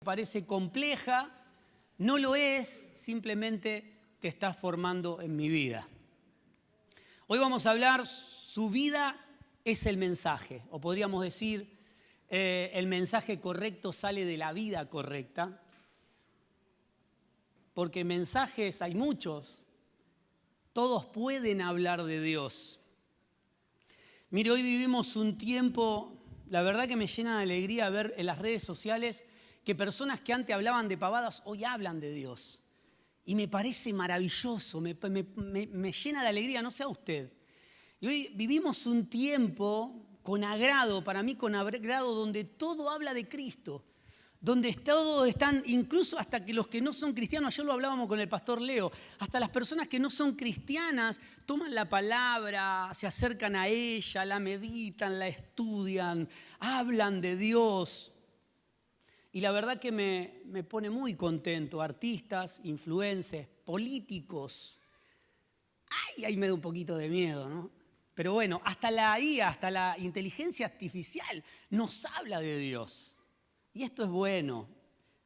parece compleja, no lo es, simplemente te estás formando en mi vida. Hoy vamos a hablar, su vida es el mensaje, o podríamos decir, el mensaje correcto sale de la vida correcta, porque mensajes hay muchos, todos pueden hablar de Dios. Mire, hoy vivimos un tiempo, la verdad que me llena de alegría ver en las redes sociales que personas que antes hablaban de pavadas hoy hablan de Dios. Y me parece maravilloso, me llena de alegría, no sé a usted. Y hoy vivimos un tiempo con agrado, para mí con agrado, donde todo habla de Cristo. Donde todos están, incluso hasta que los que no son cristianos, ayer lo hablábamos con el pastor Leo, hasta las personas que no son cristianas toman la palabra, se acercan a ella, la meditan, la estudian, hablan de Dios. Y la verdad que me pone muy contento, artistas, influencers, políticos. Ay, ahí me da un poquito de miedo, ¿no? Pero bueno, hasta la IA, hasta la inteligencia artificial nos habla de Dios. Y esto es bueno.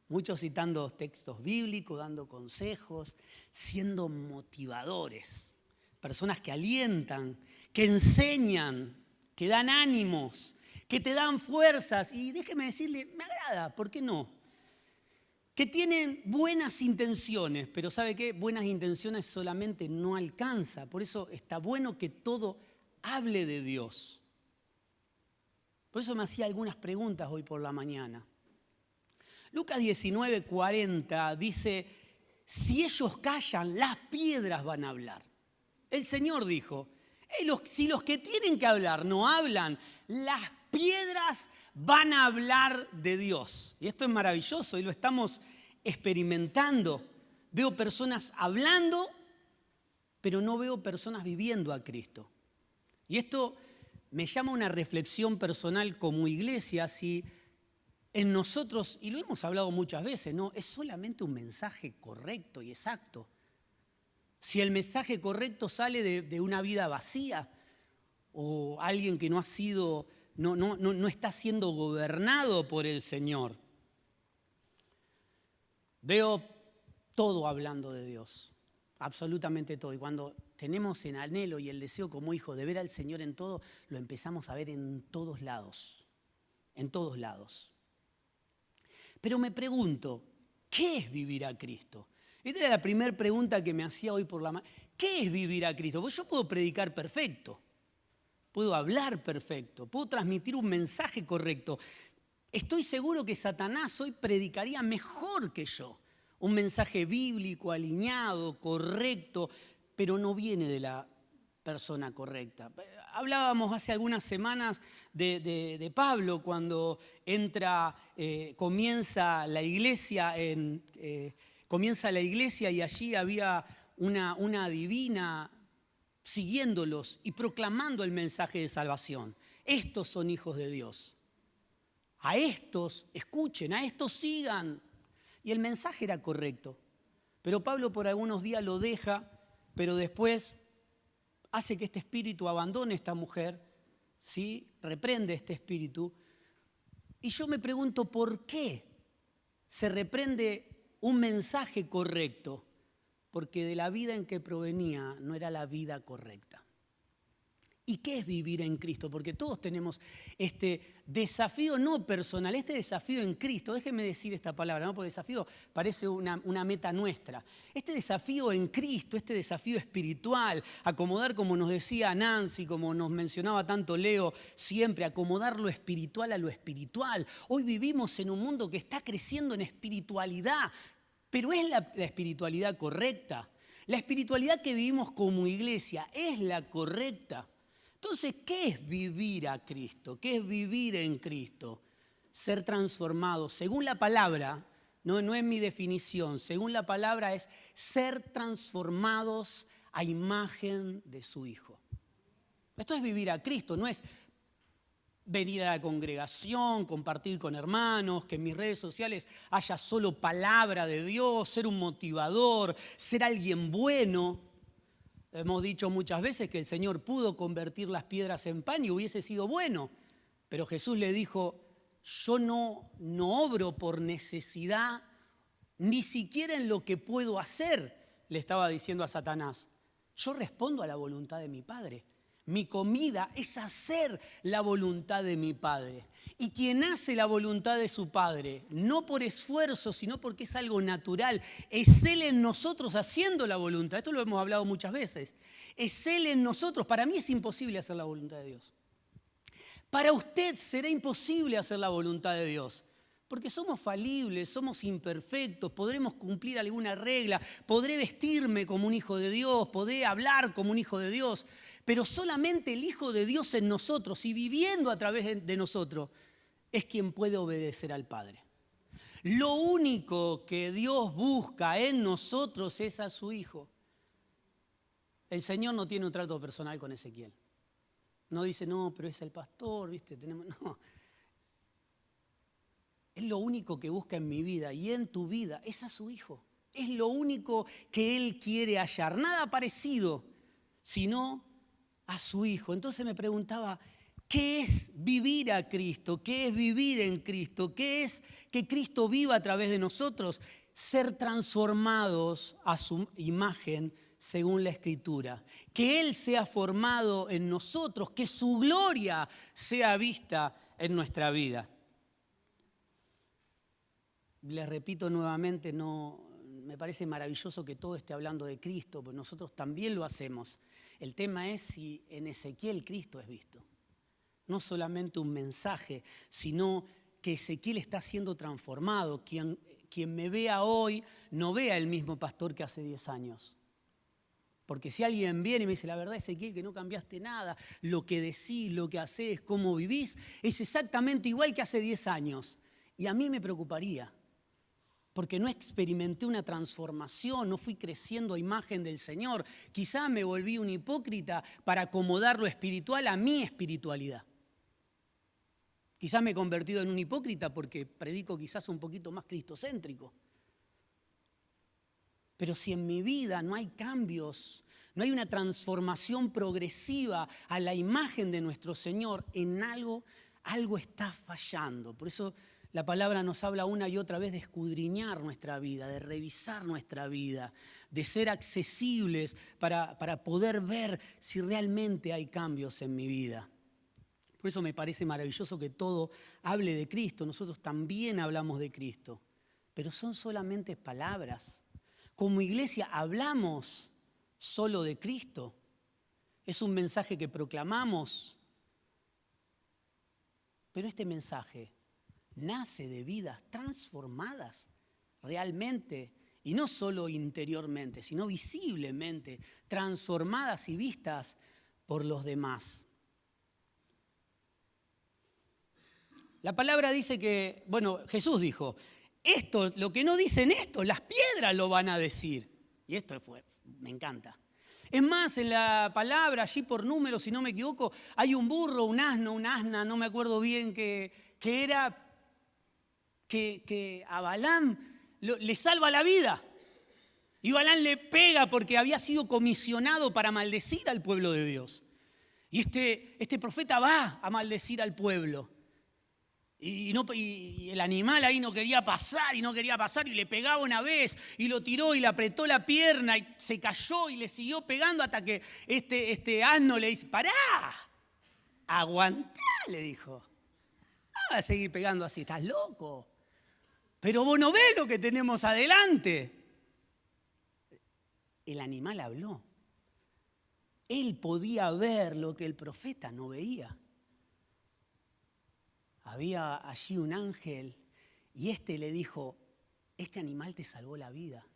Muchos citando textos bíblicos, dando consejos, siendo motivadores. Personas que alientan, que enseñan, que dan ánimos, que te dan fuerzas. Y déjeme decirle, me agrada, ¿por qué no? Que tienen buenas intenciones, pero ¿sabe qué? Buenas intenciones solamente no alcanza. Por eso está bueno que todo hable de Dios. Por eso me hacía algunas preguntas hoy por la mañana. Lucas 19:40 dice, si ellos callan, las piedras van a hablar. El Señor dijo, si los que tienen que hablar no hablan, las piedras van a hablar de Dios. Y esto es maravilloso y lo estamos experimentando. Veo personas hablando, pero no veo personas viviendo a Cristo. Y esto me llama a una reflexión personal como iglesia, si en nosotros, y lo hemos hablado muchas veces, ¿no? Es solamente un mensaje correcto y exacto. Si el mensaje correcto sale de una vida vacía o alguien que no ha sido, no está siendo gobernado por el Señor. Veo todo hablando de Dios, absolutamente todo. Y cuando tenemos el anhelo y el deseo como hijos de ver al Señor en todo, lo empezamos a ver en todos lados, en todos lados. Pero me pregunto, ¿qué es vivir a Cristo? Esta era la primera pregunta que me hacía hoy por la mañana. ¿Qué es vivir a Cristo? Pues yo puedo predicar perfecto, puedo hablar perfecto, puedo transmitir un mensaje correcto. Estoy seguro que Satanás hoy predicaría mejor que yo. Un mensaje bíblico, alineado, correcto, pero no viene de la persona correcta. Hablábamos hace algunas semanas de Pablo cuando comienza la iglesia y allí había una divina siguiéndolos y proclamando el mensaje de salvación. Estos son hijos de Dios. A estos escuchen, a estos sigan. Y el mensaje era correcto. Pero Pablo por algunos días lo deja, pero después hace que este espíritu abandone a esta mujer, ¿sí? Reprende este espíritu. Y yo me pregunto, ¿por qué se reprende un mensaje correcto? Porque de la vida en que provenía no era la vida correcta. ¿Y qué es vivir en Cristo? Porque todos tenemos este desafío no personal, este desafío en Cristo. Déjenme decir esta palabra, ¿no? Porque desafío parece una meta nuestra. Este desafío en Cristo, este desafío espiritual, acomodar, como nos decía Nancy, como nos mencionaba tanto Leo, siempre acomodar lo espiritual a lo espiritual. Hoy vivimos en un mundo que está creciendo en espiritualidad, pero ¿es la espiritualidad correcta? La espiritualidad que vivimos como iglesia es la correcta. Entonces, ¿qué es vivir a Cristo? ¿Qué es vivir en Cristo? Ser transformado. Según la palabra, no es mi definición, según la palabra es ser transformados a imagen de su Hijo. Esto es vivir a Cristo, no es venir a la congregación, compartir con hermanos, que en mis redes sociales haya solo palabra de Dios, ser un motivador, ser alguien bueno. Hemos dicho muchas veces que el Señor pudo convertir las piedras en pan y hubiese sido bueno, pero Jesús le dijo, yo no obro por necesidad, ni siquiera en lo que puedo hacer, le estaba diciendo a Satanás. Yo respondo a la voluntad de mi Padre. Mi comida es hacer la voluntad de mi Padre. Y quien hace la voluntad de su Padre, no por esfuerzo, sino porque es algo natural, es Él en nosotros haciendo la voluntad. Esto lo hemos hablado muchas veces. Es Él en nosotros. Para mí es imposible hacer la voluntad de Dios. Para usted será imposible hacer la voluntad de Dios. Porque somos falibles, somos imperfectos, podremos cumplir alguna regla, podré vestirme como un hijo de Dios, podré hablar como un hijo de Dios, pero solamente el Hijo de Dios en nosotros y viviendo a través de nosotros es quien puede obedecer al Padre. Lo único que Dios busca en nosotros es a su Hijo. El Señor no tiene un trato personal con Ezequiel. No dice, no, pero es el pastor, ¿viste? No. Es lo único que busca en mi vida y en tu vida, es a su Hijo. Es lo único que Él quiere hallar. Nada parecido, sino a su Hijo. Entonces me preguntaba, ¿qué es vivir a Cristo? ¿Qué es vivir en Cristo? ¿Qué es que Cristo viva a través de nosotros? Ser transformados a su imagen según la Escritura. Que Él sea formado en nosotros, que su gloria sea vista en nuestra vida. Les repito nuevamente, me parece maravilloso que todo esté hablando de Cristo, porque nosotros también lo hacemos. El tema es si en Ezequiel Cristo es visto. No solamente un mensaje, sino que Ezequiel está siendo transformado. Quien me vea hoy no vea el mismo pastor que hace 10 años. Porque si alguien viene y me dice, la verdad, Ezequiel, que no cambiaste nada, lo que decís, lo que hacés, cómo vivís, es exactamente igual que hace 10 años. Y a mí me preocuparía. Porque no experimenté una transformación, no fui creciendo a imagen del Señor. Quizá me volví un hipócrita para acomodar lo espiritual a mi espiritualidad. Quizá me he convertido en un hipócrita porque predico quizás un poquito más cristocéntrico. Pero si en mi vida no hay cambios, no hay una transformación progresiva a la imagen de nuestro Señor, en algo está fallando. Por eso la palabra nos habla una y otra vez de escudriñar nuestra vida, de revisar nuestra vida, de ser accesibles para poder ver si realmente hay cambios en mi vida. Por eso me parece maravilloso que todo hable de Cristo. Nosotros también hablamos de Cristo, pero son solamente palabras. Como iglesia hablamos solo de Cristo. Es un mensaje que proclamamos, pero este mensaje nace de vidas transformadas realmente, y no solo interiormente, sino visiblemente, transformadas y vistas por los demás. La palabra dice que, Jesús dijo, lo que no dicen esto, las piedras lo van a decir. Y esto me encanta. Es más, en la palabra, allí por números, si no me equivoco, hay un burro, un asno, una asna, no me acuerdo bien, que era que a Balaam le salva la vida. Y Balaam le pega porque había sido comisionado para maldecir al pueblo de Dios. Y este profeta va a maldecir al pueblo. Y el animal ahí no quería pasar y le pegaba una vez y lo tiró y le apretó la pierna y se cayó y le siguió pegando hasta que este asno le dice, ¡pará! ¡Aguantá! Le dijo. No vas a seguir pegando así, estás loco. Pero vos no ves lo que tenemos adelante. El animal habló. Él podía ver lo que el profeta no veía. Había allí un ángel y le dijo, este animal te salvó la vida,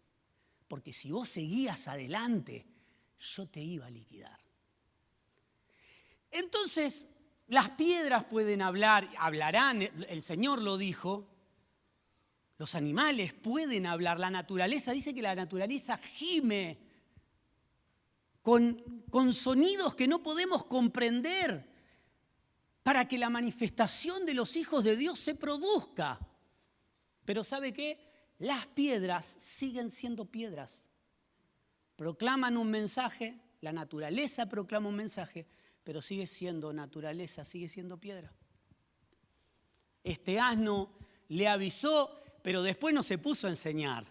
porque si vos seguías adelante, yo te iba a liquidar. Entonces, las piedras pueden hablar, hablarán, el Señor lo dijo, los animales pueden hablar, la naturaleza, dice que la naturaleza gime con sonidos que no podemos comprender, para que la manifestación de los hijos de Dios se produzca. Pero ¿sabe qué? Las piedras siguen siendo piedras. Proclaman un mensaje, la naturaleza proclama un mensaje, pero sigue siendo naturaleza, sigue siendo piedra. Este asno le avisó, pero después no se puso a enseñar.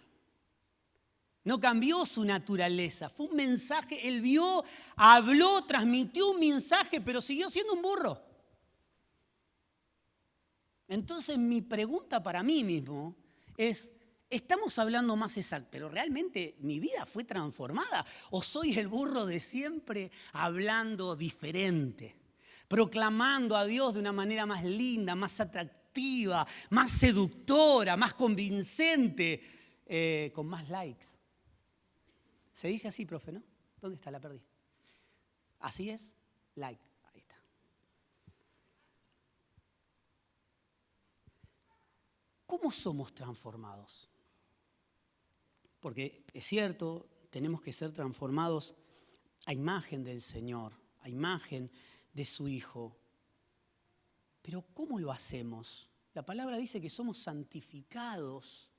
No cambió su naturaleza, fue un mensaje, él vio, habló, transmitió un mensaje, pero siguió siendo un burro. Entonces mi pregunta para mí mismo es, ¿estamos hablando más exacto? ¿Pero realmente mi vida fue transformada? ¿O soy el burro de siempre hablando diferente? Proclamando a Dios de una manera más linda, más atractiva, más seductora, más convincente, con más likes. Se dice así, profe, ¿no? ¿Dónde está? La perdí. Así es, like. Ahí está. ¿Cómo somos transformados? Porque es cierto, tenemos que ser transformados a imagen del Señor, a imagen de su Hijo. Pero ¿cómo lo hacemos? La palabra dice que somos santificados,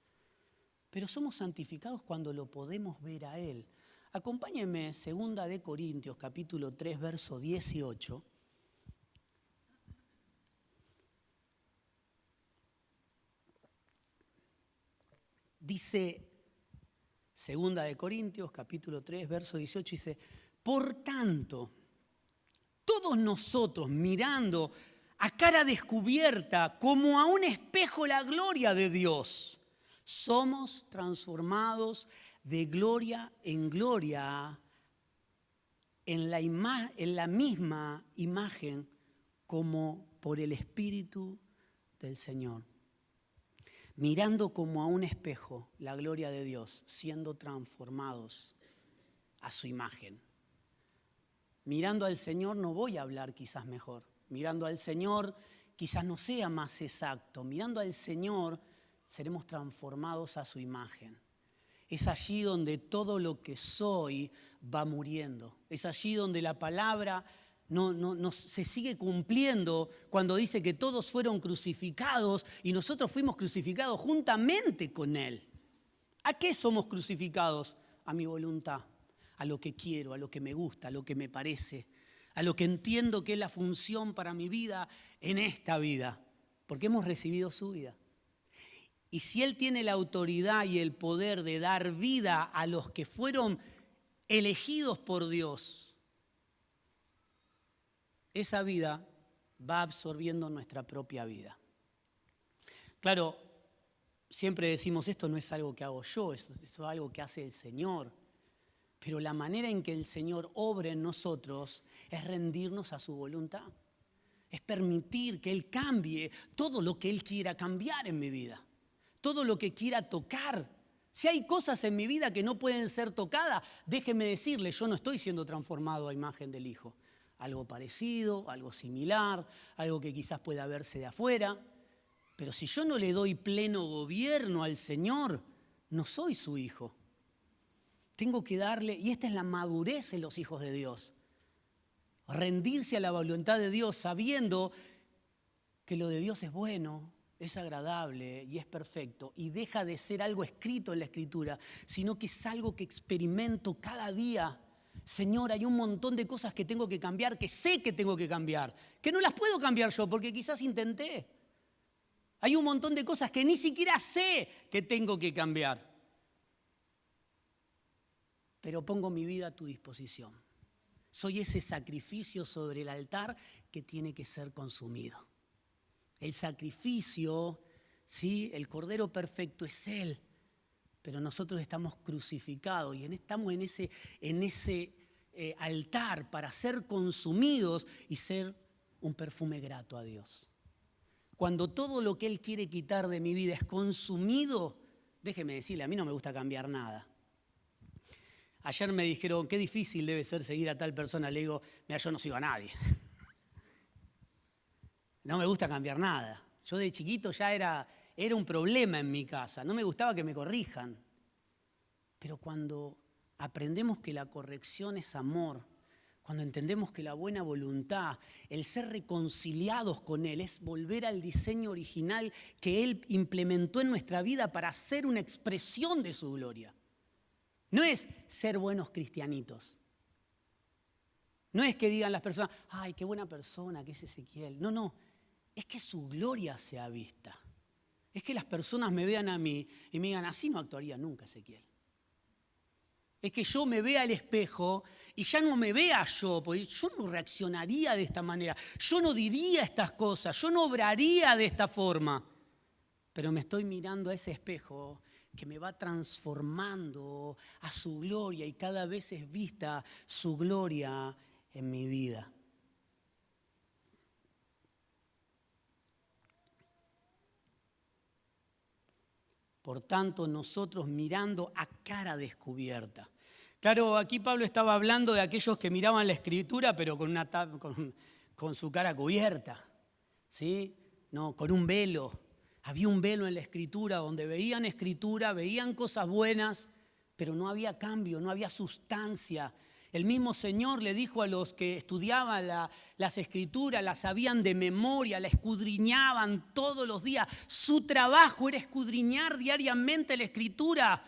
pero somos santificados cuando lo podemos ver a Él. Acompáñenme, 2 Corintios, capítulo 3, verso 18. Dice, 2 Corintios, capítulo 3, verso 18, dice, por tanto, todos nosotros mirando a cara descubierta, como a un espejo la gloria de Dios, somos transformados de gloria en gloria en la misma imagen como por el Espíritu del Señor. Mirando como a un espejo la gloria de Dios, siendo transformados a su imagen. Mirando al Señor no voy a hablar quizás mejor. Mirando al Señor quizás no sea más exacto. Mirando al Señor seremos transformados a su imagen. Es allí donde todo lo que soy va muriendo. Es allí donde la palabra no se sigue cumpliendo cuando dice que todos fueron crucificados y nosotros fuimos crucificados juntamente con Él. ¿A qué somos crucificados? A mi voluntad, a lo que quiero, a lo que me gusta, a lo que me parece, a lo que entiendo que es la función para mi vida en esta vida, porque hemos recibido su vida. Y si Él tiene la autoridad y el poder de dar vida a los que fueron elegidos por Dios, esa vida va absorbiendo nuestra propia vida. Claro, siempre decimos, esto no es algo que hago yo, esto es algo que hace el Señor. Pero la manera en que el Señor obra en nosotros es rendirnos a su voluntad. Es permitir que Él cambie todo lo que Él quiera cambiar en mi vida. Todo lo que quiera tocar. Si hay cosas en mi vida que no pueden ser tocadas, déjeme decirle, yo no estoy siendo transformado a imagen del Hijo. Algo parecido, algo similar, algo que quizás pueda verse de afuera. Pero si yo no le doy pleno gobierno al Señor, no soy su hijo. Tengo que darle, y esta es la madurez en los hijos de Dios, rendirse a la voluntad de Dios sabiendo que lo de Dios es bueno, es agradable y es perfecto y deja de ser algo escrito en la Escritura, sino que es algo que experimento cada día. Señor, hay un montón de cosas que tengo que cambiar, que sé que tengo que cambiar, que no las puedo cambiar yo porque quizás intenté. Hay un montón de cosas que ni siquiera sé que tengo que cambiar. Pero pongo mi vida a tu disposición. Soy ese sacrificio sobre el altar que tiene que ser consumido. El sacrificio, ¿sí? El Cordero perfecto es Él, pero nosotros estamos crucificados y estamos en ese altar para ser consumidos y ser un perfume grato a Dios. Cuando todo lo que Él quiere quitar de mi vida es consumido, déjeme decirle, a mí no me gusta cambiar nada. Ayer me dijeron, qué difícil debe ser seguir a tal persona. Le digo, mira, yo no sigo a nadie. No me gusta cambiar nada. Yo de chiquito ya era un problema en mi casa. No me gustaba que me corrijan. Pero cuando aprendemos que la corrección es amor, cuando entendemos que la buena voluntad, el ser reconciliados con Él, es volver al diseño original que Él implementó en nuestra vida para ser una expresión de su gloria. No es ser buenos cristianitos. No es que digan las personas, ay, qué buena persona que es Ezequiel. No. es que su gloria sea vista. Es que las personas me vean a mí y me digan, así no actuaría nunca Ezequiel. Es que yo me vea al espejo y ya no me vea yo, porque yo no reaccionaría de esta manera, yo no diría estas cosas, yo no obraría de esta forma. Pero me estoy mirando a ese espejo que me va transformando a su gloria y cada vez es vista su gloria en mi vida. Por tanto, nosotros mirando a cara descubierta. Claro, aquí Pablo estaba hablando de aquellos que miraban la Escritura, pero con su cara cubierta, ¿sí? No, con un velo. Había un velo en la Escritura donde veían Escritura, veían cosas buenas, pero no había cambio, no había sustancia. El mismo Señor le dijo a los que estudiaban las Escrituras, las sabían de memoria, la escudriñaban todos los días. Su trabajo era escudriñar diariamente la Escritura.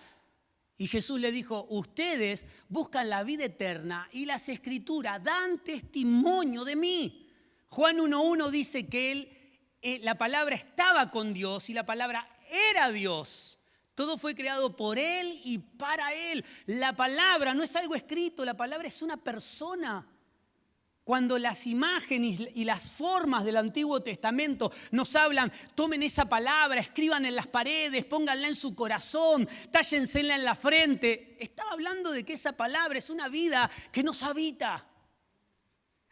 Y Jesús le dijo, ustedes buscan la vida eterna y las Escrituras dan testimonio de mí. Juan 1.1 dice que la palabra estaba con Dios y la palabra era Dios. Todo fue creado por Él y para Él. La palabra no es algo escrito, la palabra es una persona. Cuando las imágenes y las formas del Antiguo Testamento nos hablan, tomen esa palabra, escriban en las paredes, pónganla en su corazón, tállensela en la frente. Estaba hablando de que esa palabra es una vida que nos habita.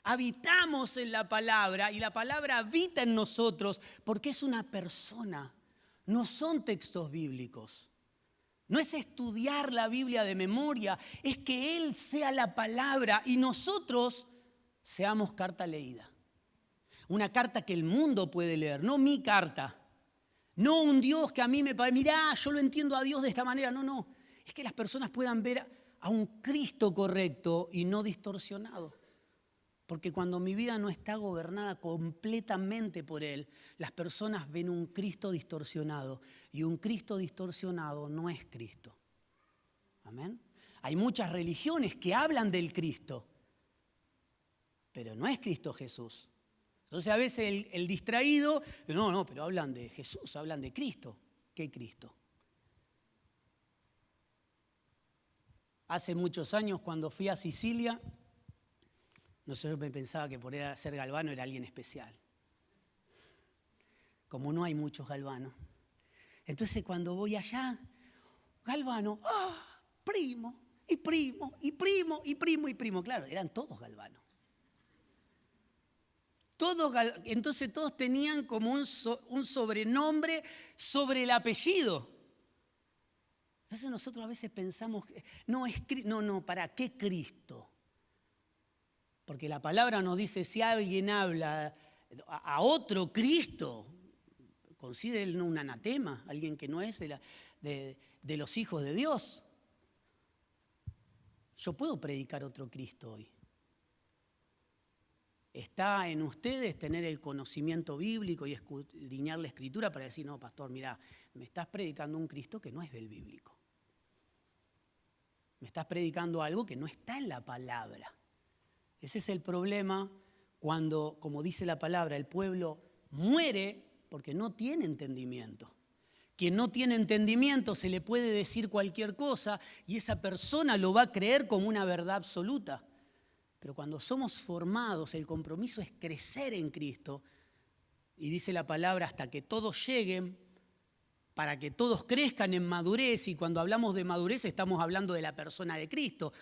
Habitamos en la palabra y la palabra habita en nosotros porque es una persona. No son textos bíblicos. No es estudiar la Biblia de memoria, es que Él sea la palabra y nosotros seamos carta leída. Una carta que el mundo puede leer, no mi carta. No un Dios que a mí me parece, mirá, yo lo entiendo a Dios de esta manera. No. Es que las personas puedan ver a un Cristo correcto y no distorsionado. Porque cuando mi vida no está gobernada completamente por Él, las personas ven un Cristo distorsionado. Y un Cristo distorsionado no es Cristo. ¿Amén? Hay muchas religiones que hablan del Cristo, pero no es Cristo Jesús. Entonces a veces el distraído, no, pero hablan de Jesús, hablan de Cristo. ¿Qué Cristo? Hace muchos años cuando fui a Sicilia, no sé, yo me pensaba que por ser galvano era alguien especial. Como no hay muchos galvanos. Entonces cuando voy allá, galvano, primo, y primo, y primo, y primo, y primo. Claro, eran todos galvanos. Entonces todos tenían como un sobrenombre sobre el apellido. Entonces nosotros a veces pensamos, ¿para qué Cristo? Porque la palabra nos dice, si alguien habla a otro Cristo, considérenlo un anatema, alguien que no es de los hijos de Dios. Yo puedo predicar otro Cristo hoy. Está en ustedes tener el conocimiento bíblico y escudriñar la Escritura para decir, no, pastor, mirá, me estás predicando un Cristo que no es del bíblico. Me estás predicando algo que no está en la palabra. Ese es el problema cuando, como dice la palabra, el pueblo muere porque no tiene entendimiento. Quien no tiene entendimiento se le puede decir cualquier cosa y esa persona lo va a creer como una verdad absoluta. Pero cuando somos formados, el compromiso es crecer en Cristo. Y dice la palabra, hasta que todos lleguen, para que todos crezcan en madurez. Y cuando hablamos de madurez estamos hablando de la persona de Cristo,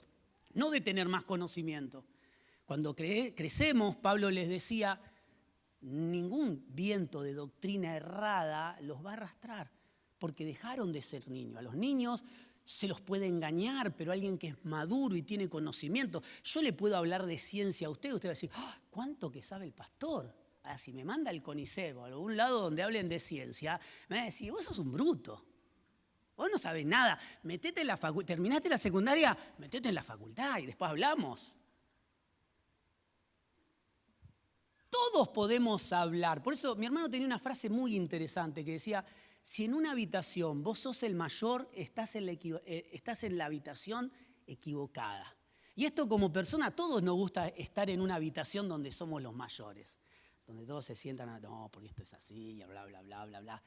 no de tener más conocimiento. Cuando crecemos, Pablo les decía, ningún viento de doctrina errada los va a arrastrar, porque dejaron de ser niños. A los niños se los puede engañar, pero alguien que es maduro y tiene conocimiento. Yo le puedo hablar de ciencia a usted va a decir, ¿cuánto que sabe el pastor? Ahora, si me manda el CONICET o a algún lado donde hablen de ciencia, me va a decir, vos sos un bruto. Vos no sabés nada. Metete en la facultad. ¿Terminaste la secundaria? Metete en la facultad y después hablamos. Todos podemos hablar. Por eso mi hermano tenía una frase muy interesante que decía, si en una habitación vos sos el mayor, estás en la habitación equivocada. Y esto como persona, a todos nos gusta estar en una habitación donde somos los mayores. donde todos se sientan, no, porque esto es así, y bla, bla, bla, bla, bla.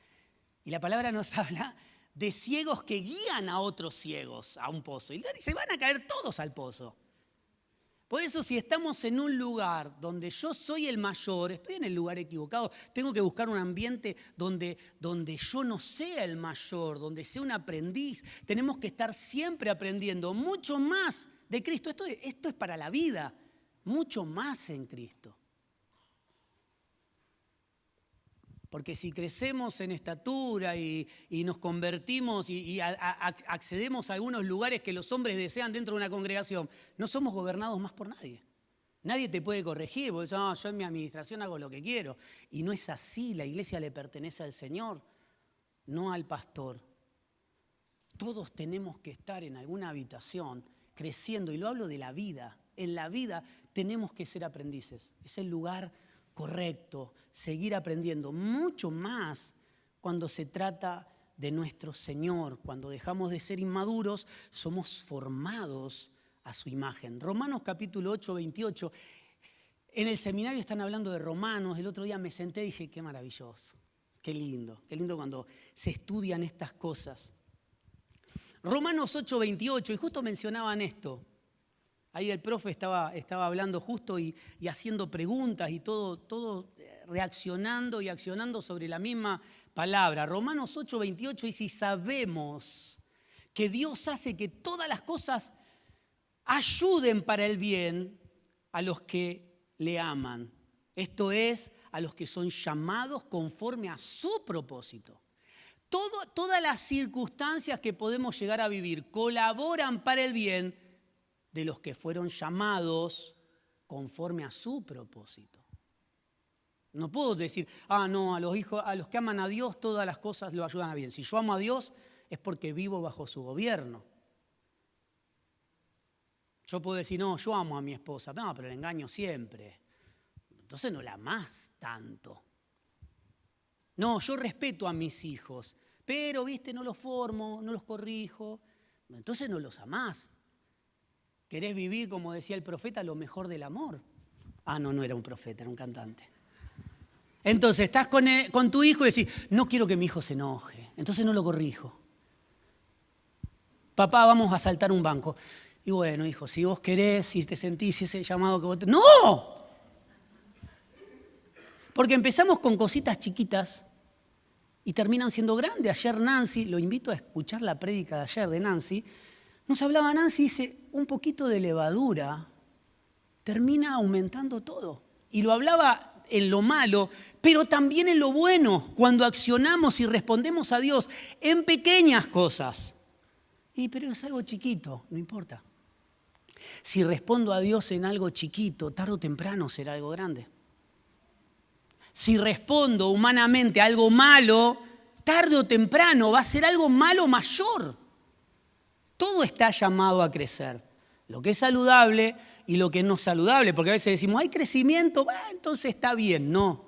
Y la palabra nos habla de ciegos que guían a otros ciegos a un pozo. Y se van a caer todos al pozo. Por eso, si estamos en un lugar donde yo soy el mayor, estoy en el lugar equivocado, tengo que buscar un ambiente donde yo no sea el mayor, donde sea un aprendiz. Tenemos que estar siempre aprendiendo mucho más de Cristo. Esto es para la vida, mucho más en Cristo. Porque si crecemos en estatura y nos convertimos y accedemos a algunos lugares que los hombres desean dentro de una congregación, no somos gobernados más por nadie. Nadie te puede corregir, porque yo en mi administración hago lo que quiero. Y no es así, la iglesia le pertenece al Señor, no al pastor. Todos tenemos que estar en alguna habitación creciendo, y lo hablo de la vida. En la vida tenemos que ser aprendices. Es el lugar correcto, seguir aprendiendo, mucho más cuando se trata de nuestro Señor. Cuando dejamos de ser inmaduros, somos formados a su imagen. Romanos capítulo 8, 28. En el seminario están hablando de Romanos. El otro día me senté y dije, qué maravilloso, qué lindo cuando se estudian estas cosas. Romanos 8, 28, y justo mencionaban esto. Ahí el profe estaba hablando justo y haciendo preguntas y todo reaccionando y accionando sobre la misma palabra. Romanos 8, 28 dice, y sabemos que Dios hace que todas las cosas ayuden para el bien a los que le aman. Esto es, a los que son llamados conforme a su propósito. Todas las circunstancias que podemos llegar a vivir colaboran para el bien de los que fueron llamados conforme a su propósito. No puedo decir, no, a los que aman a Dios todas las cosas lo ayudan a bien. Si yo amo a Dios es porque vivo bajo su gobierno. Yo puedo decir, no, yo amo a mi esposa, no, pero la engaño siempre. Entonces no la amás tanto. No, yo respeto a mis hijos, pero, no los formo, no los corrijo. Entonces no los amás. ¿Querés vivir, como decía el profeta, lo mejor del amor? No era un profeta, era un cantante. Entonces estás con tu hijo y decís, no quiero que mi hijo se enoje, entonces no lo corrijo. Papá, vamos a asaltar un banco. Y bueno, hijo, si vos querés, si te sentís ese llamado que vos... ¡No! Porque empezamos con cositas chiquitas y terminan siendo grandes. Ayer Nancy, lo invito a escuchar la prédica de ayer de Nancy, nos hablaba Nancy y dice, un poquito de levadura termina aumentando todo. Y lo hablaba en lo malo, pero también en lo bueno, cuando accionamos y respondemos a Dios en pequeñas cosas. Pero es algo chiquito, no importa. Si respondo a Dios en algo chiquito, tarde o temprano será algo grande. Si respondo humanamente a algo malo, tarde o temprano va a ser algo malo mayor. Todo está llamado a crecer. Lo que es saludable y lo que no es saludable. Porque a veces decimos, hay crecimiento, entonces está bien. No.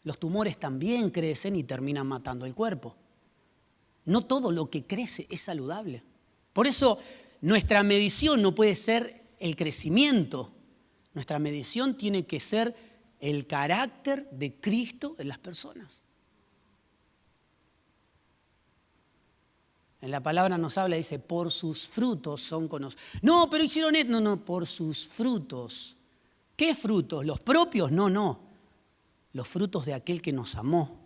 Los tumores también crecen y terminan matando el cuerpo. No todo lo que crece es saludable. Por eso nuestra medición no puede ser el crecimiento. Nuestra medición tiene que ser el carácter de Cristo en las personas. En la palabra nos habla, dice, por sus frutos son conocidos. No, pero hicieron esto. No, por sus frutos. ¿Qué frutos? ¿Los propios? No. Los frutos de aquel que nos amó.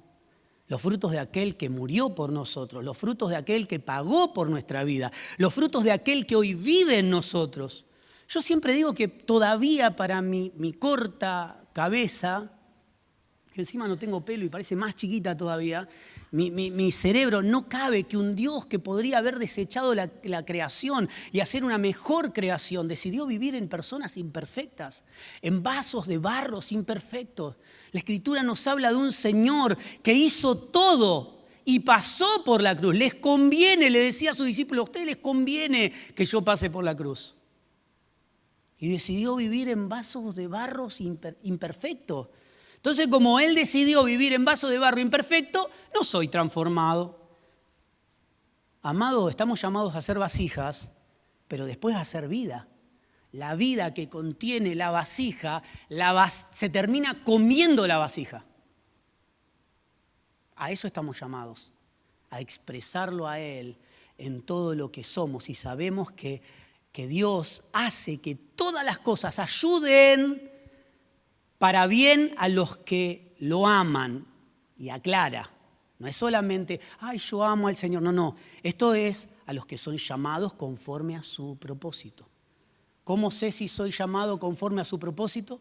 Los frutos de aquel que murió por nosotros. Los frutos de aquel que pagó por nuestra vida. Los frutos de aquel que hoy vive en nosotros. Yo siempre digo que todavía para mi corta cabeza, que encima no tengo pelo y parece más chiquita todavía, mi cerebro no cabe que un Dios que podría haber desechado la creación y hacer una mejor creación, decidió vivir en personas imperfectas, en vasos de barros imperfectos. La Escritura nos habla de un Señor que hizo todo y pasó por la cruz. Les conviene, le decía a sus discípulos, a ustedes les conviene que yo pase por la cruz. Y decidió vivir en vasos de barros imperfectos. Entonces, como Él decidió vivir en vaso de barro imperfecto, no soy transformado. Amado, estamos llamados a ser vasijas, pero después a hacer vida. la vida que contiene la vasija, se termina comiendo la vasija. A eso estamos llamados, a expresarlo a Él en todo lo que somos. Y sabemos que Dios hace que todas las cosas ayuden para bien a los que lo aman. Y aclara, no es solamente, ay, yo amo al Señor. No, esto es a los que son llamados conforme a su propósito. ¿Cómo sé si soy llamado conforme a su propósito?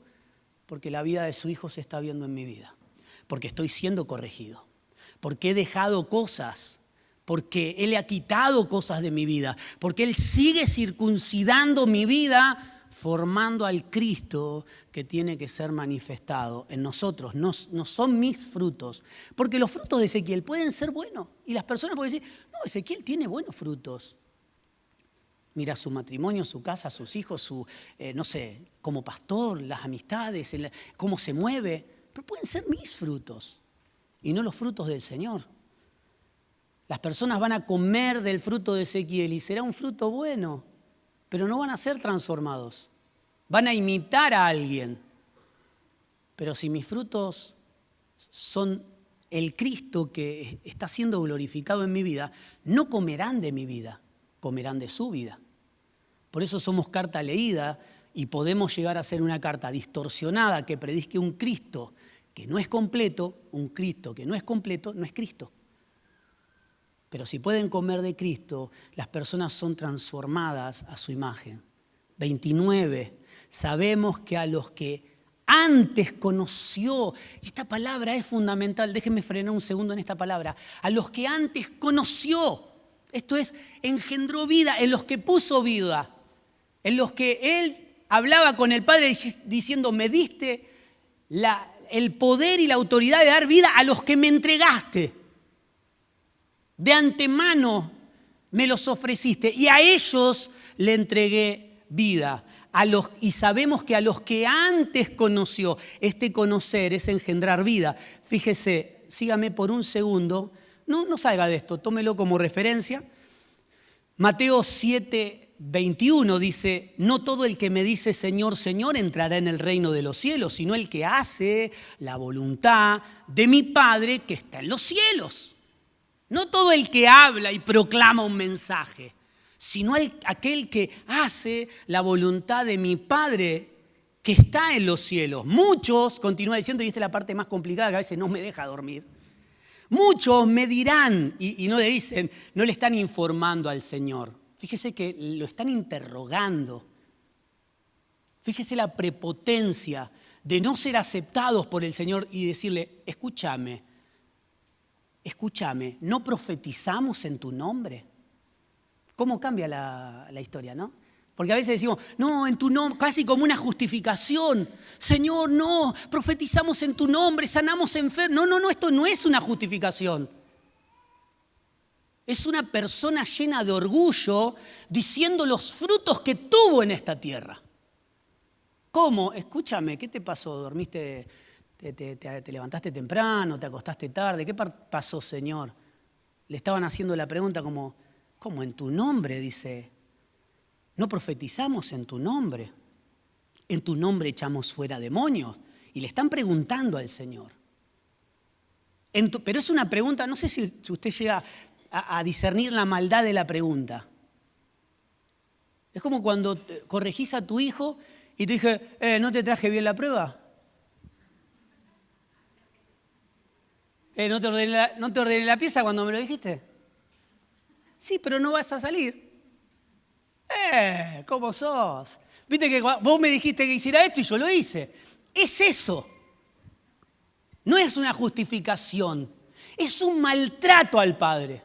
Porque la vida de su Hijo se está viendo en mi vida. Porque estoy siendo corregido. Porque he dejado cosas. Porque Él ha quitado cosas de mi vida. Porque Él sigue circuncidando mi vida, formando al Cristo que tiene que ser manifestado en nosotros. No son mis frutos. Porque los frutos de Ezequiel pueden ser buenos. Y las personas pueden decir, no, Ezequiel tiene buenos frutos. Mira su matrimonio, su casa, sus hijos, como pastor, las amistades, cómo se mueve. Pero pueden ser mis frutos y no los frutos del Señor. Las personas van a comer del fruto de Ezequiel y será un fruto bueno, pero no van a ser transformados. Van a imitar a alguien. Pero si mis frutos son el Cristo que está siendo glorificado en mi vida, no comerán de mi vida, comerán de su vida. Por eso somos carta leída y podemos llegar a ser una carta distorsionada que predique un Cristo que no es completo. Un Cristo que no es completo no es Cristo. Pero si pueden comer de Cristo, las personas son transformadas a su imagen. 29. Sabemos que a los que antes conoció, y esta palabra es fundamental, déjenme frenar un segundo en esta palabra, a los que antes conoció, esto es, engendró vida, en los que puso vida, en los que Él hablaba con el Padre diciendo, me diste el poder y la autoridad de dar vida a los que me entregaste. De antemano me los ofreciste y a ellos le entregué vida. Y sabemos que a los que antes conoció, este conocer es engendrar vida. Fíjese, sígame por un segundo, no salga de esto, tómelo como referencia. Mateo 7:21 dice, no todo el que me dice Señor, Señor entrará en el reino de los cielos, sino el que hace la voluntad de mi Padre que está en los cielos. No todo el que habla y proclama un mensaje, sino aquel que hace la voluntad de mi Padre que está en los cielos. Muchos, continúa diciendo, y esta es la parte más complicada que a veces no me deja dormir, muchos me dirán, y no le dicen, no le están informando al Señor. Fíjese que lo están interrogando. Fíjese la prepotencia de no ser aceptados por el Señor y decirle, escúchame, ¿no profetizamos en tu nombre? ¿Cómo cambia la historia, no? Porque a veces decimos, no, en tu nombre, casi como una justificación. Señor, no, profetizamos en tu nombre, sanamos enfermos. No, esto no es una justificación. Es una persona llena de orgullo diciendo los frutos que tuvo en esta tierra. ¿Cómo? Escúchame, ¿qué te pasó? ¿Dormiste? ¿Te levantaste temprano? ¿Te acostaste tarde? ¿Qué pasó, Señor? Le estaban haciendo la pregunta como, ¿cómo en tu nombre? Dice, no profetizamos en tu nombre. En tu nombre echamos fuera demonios. Y le están preguntando al Señor. Pero es una pregunta, no sé si usted llega a discernir la maldad de la pregunta. Es como cuando corregís a tu hijo y te dije, ¿no te traje bien la prueba? ¿No te ordené la pieza cuando me lo dijiste? Sí, pero no vas a salir. ¿Cómo sos? Viste que vos me dijiste que hiciera esto y yo lo hice. Es eso. No es una justificación. Es un maltrato al Padre.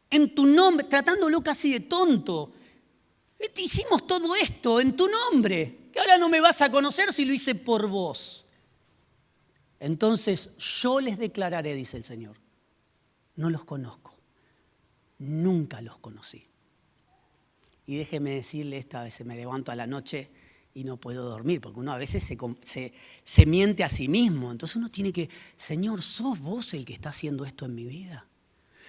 En tu nombre, tratándolo casi de tonto. Hicimos todo esto en tu nombre. Que ahora no me vas a conocer si lo hice por vos. Entonces yo les declararé, dice el Señor, no los conozco, nunca los conocí. Y déjeme decirle, esta vez me levanto a la noche y no puedo dormir, porque uno a veces se miente a sí mismo. Entonces uno tiene que, Señor, ¿sos vos el que está haciendo esto en mi vida?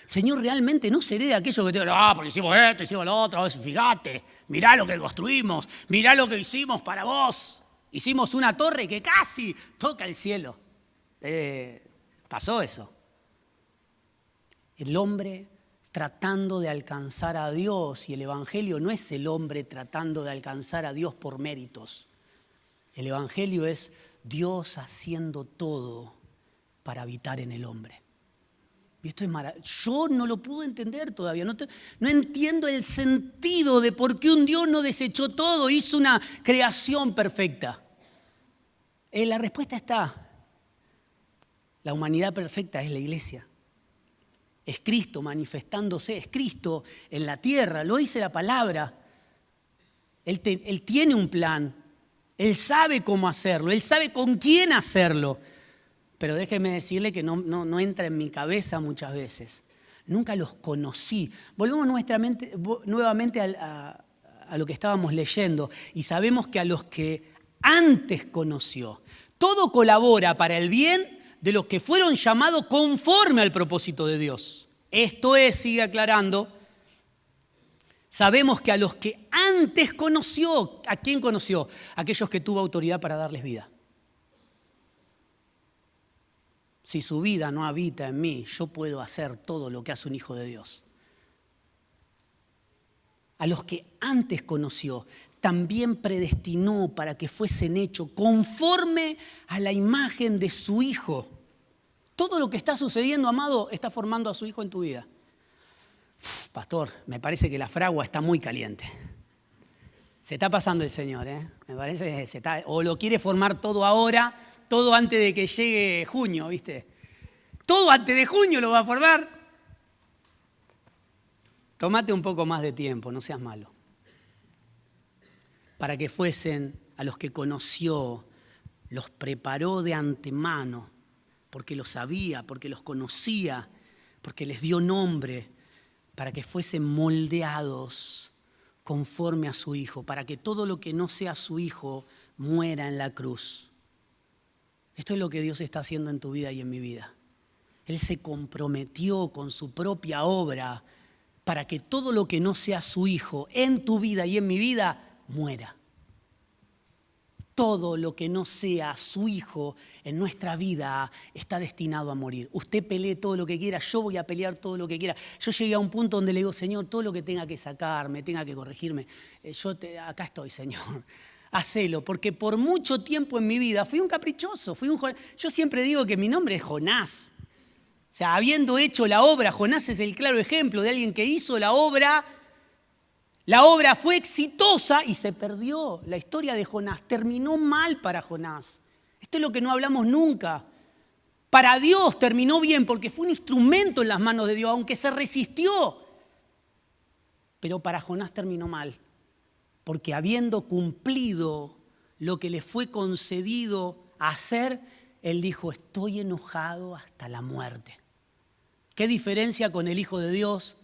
Señor, realmente no seré de aquellos que te digan, ah, porque hicimos esto, hicimos lo otro, fíjate, mirá lo que construimos, mirá lo que hicimos para vos. Hicimos una torre que casi toca el cielo. Pasó eso. El hombre tratando de alcanzar a Dios, y el Evangelio no es el hombre tratando de alcanzar a Dios por méritos. El Evangelio es Dios haciendo todo para habitar en el hombre. Y esto es maravilloso. Yo no lo pude entender todavía. No entiendo el sentido de por qué un Dios no desechó todo, hizo una creación perfecta. La respuesta está. La humanidad perfecta es la iglesia. Es Cristo manifestándose, es Cristo en la tierra, lo dice la palabra. Él tiene un plan, Él sabe cómo hacerlo, Él sabe con quién hacerlo. Pero déjeme decirle que no entra en mi cabeza muchas veces. Nunca los conocí. Volvemos nuevamente a lo que estábamos leyendo y sabemos que a los que antes conoció, todo colabora para el bien de los que fueron llamados conforme al propósito de Dios. Esto es, sigue aclarando, sabemos que a los que antes conoció, ¿a quién conoció? Aquellos que tuvo autoridad para darles vida. Si su vida no habita en mí, yo puedo hacer todo lo que hace un hijo de Dios. A los que antes conoció, también predestinó para que fuesen hechos conforme a la imagen de su Hijo. Todo lo que está sucediendo, amado, está formando a su Hijo en tu vida. Pastor, me parece que la fragua está muy caliente. Se está pasando el Señor, ¿eh? Me parece que o lo quiere formar todo ahora, todo antes de que llegue junio, ¿viste? Todo antes de junio lo va a formar. Tómate un poco más de tiempo, no seas malo. Para que fuesen a los que conoció, los preparó de antemano, porque los sabía, porque los conocía, porque les dio nombre, para que fuesen moldeados conforme a su Hijo, para que todo lo que no sea su Hijo muera en la cruz. Esto es lo que Dios está haciendo en tu vida y en mi vida. Él se comprometió con su propia obra para que todo lo que no sea su Hijo en tu vida y en mi vida muera. Todo lo que no sea su Hijo en nuestra vida está destinado a morir. Usted pelee todo lo que quiera, yo voy a pelear todo lo que quiera. Yo llegué a un punto donde le digo, Señor, todo lo que tenga que sacarme, tenga que corregirme, acá estoy, Señor. Hacelo, porque por mucho tiempo en mi vida fui un caprichoso, yo siempre digo que mi nombre es Jonás. O sea, habiendo hecho la obra, Jonás es el claro ejemplo de alguien que hizo la obra fue exitosa y se perdió. La historia de Jonás terminó mal para Jonás. Esto es lo que no hablamos nunca. Para Dios terminó bien porque fue un instrumento en las manos de Dios, aunque se resistió. Pero para Jonás terminó mal, porque habiendo cumplido lo que le fue concedido hacer, él dijo, estoy enojado hasta la muerte. ¿Qué diferencia con el Hijo de Dios?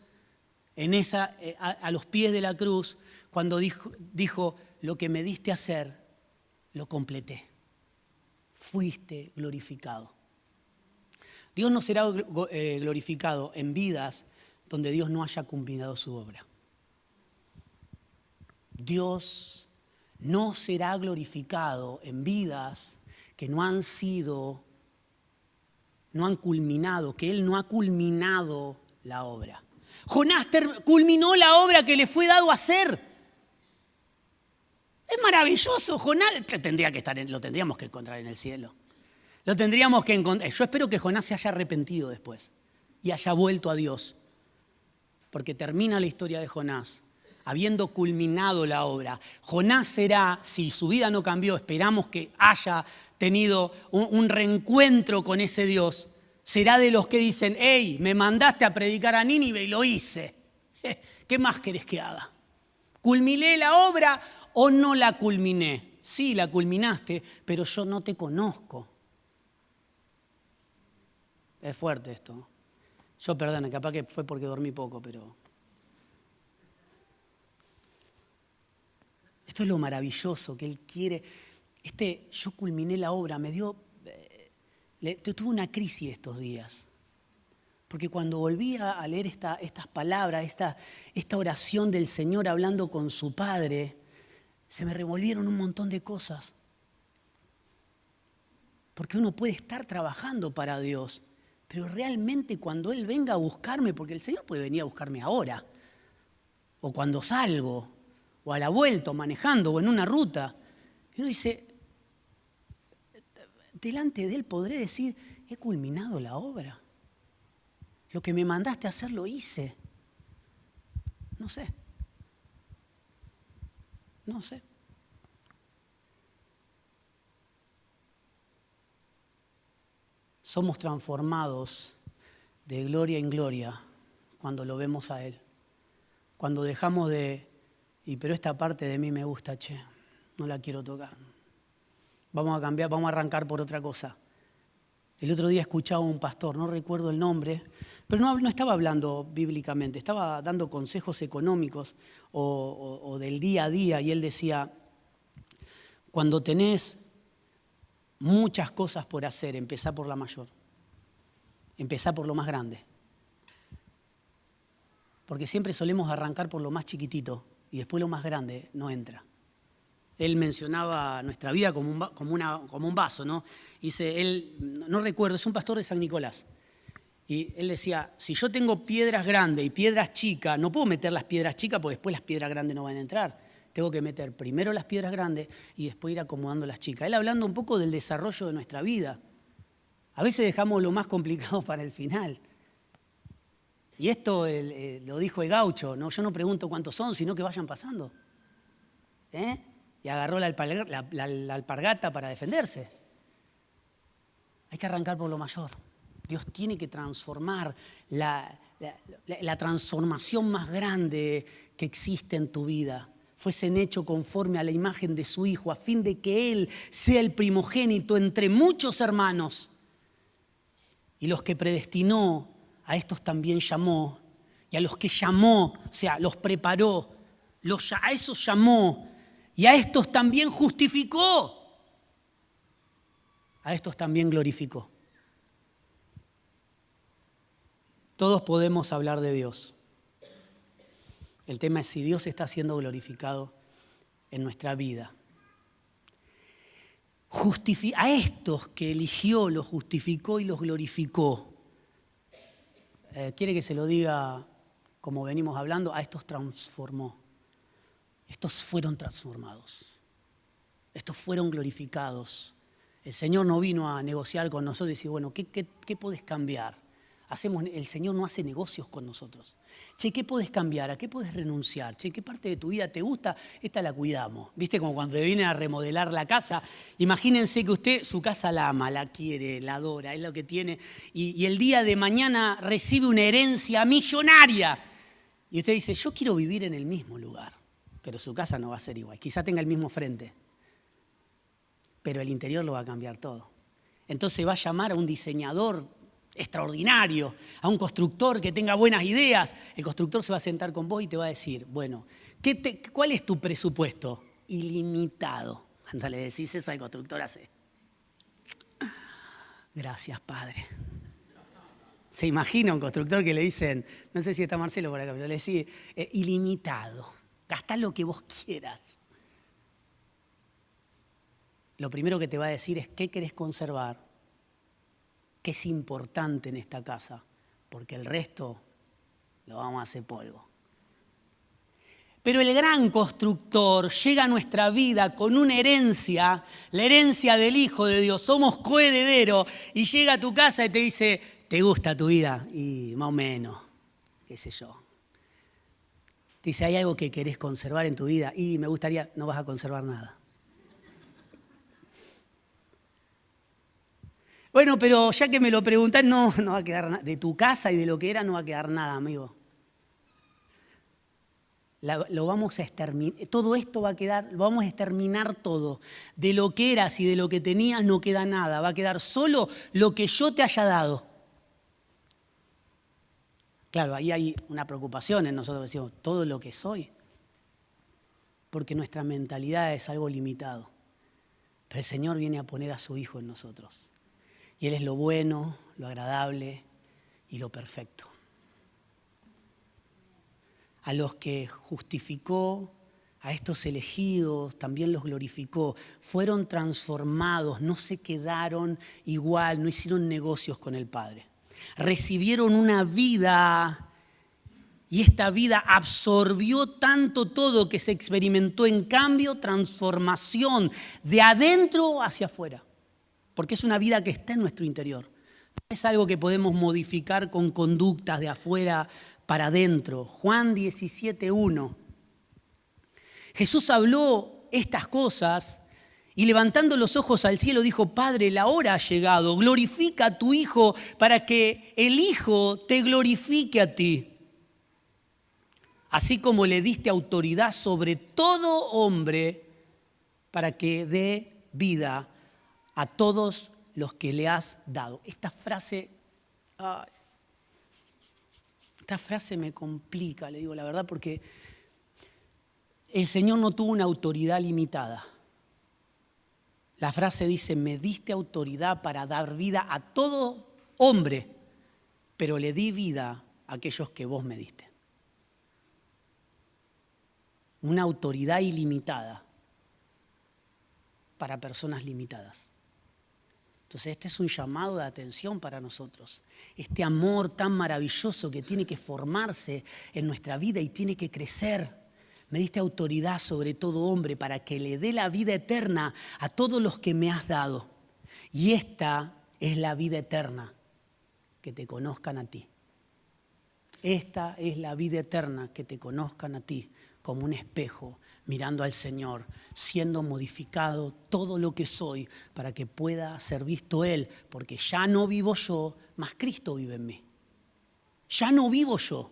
A los pies de la cruz, cuando dijo, lo que me diste a hacer, lo completé. Fuiste glorificado. Dios no será glorificado en vidas donde Dios no haya culminado su obra. Dios no será glorificado en vidas que no han culminado, que Él no ha culminado la obra. Jonás culminó la obra que le fue dado a hacer. Es maravilloso, Jonás. Lo tendríamos que encontrar en el cielo. Lo tendríamos que encontrar. Yo espero que Jonás se haya arrepentido después y haya vuelto a Dios. Porque termina la historia de Jonás, habiendo culminado la obra. Jonás será, si su vida no cambió, esperamos que haya tenido un reencuentro con ese Dios. Será de los que dicen, hey, me mandaste a predicar a Nínive y lo hice. ¿Qué más querés que haga? ¿Culminé la obra o no la culminé? Sí, la culminaste, pero yo no te conozco. Es fuerte esto. Yo, perdón, capaz que fue porque dormí poco, pero... Esto es lo maravilloso que Él quiere. Yo culminé la obra, tuve una crisis estos días. Porque cuando volví a leer estas palabras, esta oración del Señor hablando con su Padre, se me revolvieron un montón de cosas. Porque uno puede estar trabajando para Dios, pero realmente cuando Él venga a buscarme, porque el Señor puede venir a buscarme ahora, o cuando salgo, o a la vuelta, o manejando, o en una ruta, y uno dice, delante de Él podré decir, he culminado la obra. Lo que me mandaste a hacer lo hice. No sé. Somos transformados de gloria en gloria cuando lo vemos a Él. Cuando dejamos pero esta parte de mí me gusta, no la quiero tocar. Vamos a cambiar, vamos a arrancar por otra cosa. El otro día escuchaba a un pastor, no recuerdo el nombre, pero no estaba hablando bíblicamente, estaba dando consejos económicos o del día a día, y él decía, cuando tenés muchas cosas por hacer, empezá por la mayor, empezá por lo más grande. Porque siempre solemos arrancar por lo más chiquitito y después lo más grande no entra. Él mencionaba nuestra vida como un vaso, ¿no? Dice, él, no recuerdo, es un pastor de San Nicolás. Y él decía, si yo tengo piedras grandes y piedras chicas, no puedo meter las piedras chicas porque después las piedras grandes no van a entrar. Tengo que meter primero las piedras grandes y después ir acomodando las chicas. Él hablando un poco del desarrollo de nuestra vida. A veces dejamos lo más complicado para el final. Y esto lo dijo el gaucho, ¿no? Yo no pregunto cuántos son, sino que vayan pasando. Y agarró la alpargata para defenderse. Hay que arrancar por lo mayor. Dios tiene que transformar la transformación más grande que existe en tu vida. Fuesen hecho conforme a la imagen de su Hijo, a fin de que Él sea el primogénito entre muchos hermanos. Y los que predestinó, a estos también llamó. Y a los que llamó, o sea, los preparó, a esos llamó. Y a estos también justificó. A estos también glorificó. Todos podemos hablar de Dios. El tema es si Dios está siendo glorificado en nuestra vida. A estos que eligió, los justificó y los glorificó. ¿Quiere que se lo diga como venimos hablando? A estos transformó. Estos fueron transformados. Estos fueron glorificados. El Señor no vino a negociar con nosotros y decir, bueno, ¿qué podés cambiar? El Señor no hace negocios con nosotros. ¿Qué podés cambiar? ¿A qué podés renunciar? ¿Qué parte de tu vida te gusta? Esta la cuidamos. ¿Viste? Como cuando te viene a remodelar la casa. Imagínense que usted su casa la ama, la quiere, la adora, es lo que tiene. Y el día de mañana recibe una herencia millonaria. Y usted dice, yo quiero vivir en el mismo lugar. Pero su casa no va a ser igual. Quizá tenga el mismo frente. Pero el interior lo va a cambiar todo. Entonces va a llamar a un diseñador extraordinario, a un constructor que tenga buenas ideas. El constructor se va a sentar con vos y te va a decir, bueno, ¿cuál es tu presupuesto? Ilimitado. Cuando le decís eso al constructor hace, gracias, Padre. Se imagina un constructor que le dicen, no sé si está Marcelo por acá, pero le decís, ilimitado, gastá lo que vos quieras. Lo primero que te va a decir es qué querés conservar, qué es importante en esta casa, porque el resto lo vamos a hacer polvo. Pero el gran constructor llega a nuestra vida con una herencia, la herencia del Hijo de Dios, somos coherederos, y llega a tu casa y te dice, ¿te gusta tu vida? Y más o menos, qué sé yo. Te dice, ¿hay algo que querés conservar en tu vida? Y me gustaría, no vas a conservar nada. Bueno, pero ya que me lo preguntás, no va a quedar nada. De tu casa y de lo que era no va a quedar nada, amigo. Lo vamos a exterminar. Todo esto va a quedar, lo vamos a exterminar todo. De lo que eras y de lo que tenías no queda nada. Va a quedar solo lo que yo te haya dado. Claro, ahí hay una preocupación en nosotros, decimos, todo lo que soy. Porque nuestra mentalidad es algo limitado. Pero el Señor viene a poner a su Hijo en nosotros. Y Él es lo bueno, lo agradable y lo perfecto. A los que justificó, a estos elegidos, también los glorificó. Fueron transformados, no se quedaron igual, no hicieron negocios con el Padre. Recibieron una vida y esta vida absorbió tanto todo que se experimentó en cambio, transformación de adentro hacia afuera. Porque es una vida que está en nuestro interior. No es algo que podemos modificar con conductas de afuera para adentro. Juan 17:1. Jesús habló estas cosas y levantando los ojos al cielo dijo: Padre, la hora ha llegado, glorifica a tu Hijo para que el Hijo te glorifique a ti. Así como le diste autoridad sobre todo hombre para que dé vida a todos los que le has dado. Esta frase me complica, le digo la verdad, porque el Señor no tuvo una autoridad limitada. La frase dice: me diste autoridad para dar vida a todo hombre, pero le di vida a aquellos que vos me diste. Una autoridad ilimitada para personas limitadas. Entonces este es un llamado de atención para nosotros. Este amor tan maravilloso que tiene que formarse en nuestra vida y tiene que crecer. Me diste autoridad sobre todo hombre para que le dé la vida eterna a todos los que me has dado. Y esta es la vida eterna, que te conozcan a ti. Esta es la vida eterna, que te conozcan a ti como un espejo, mirando al Señor, siendo modificado todo lo que soy para que pueda ser visto Él, porque ya no vivo yo, mas Cristo vive en mí. Ya no vivo yo.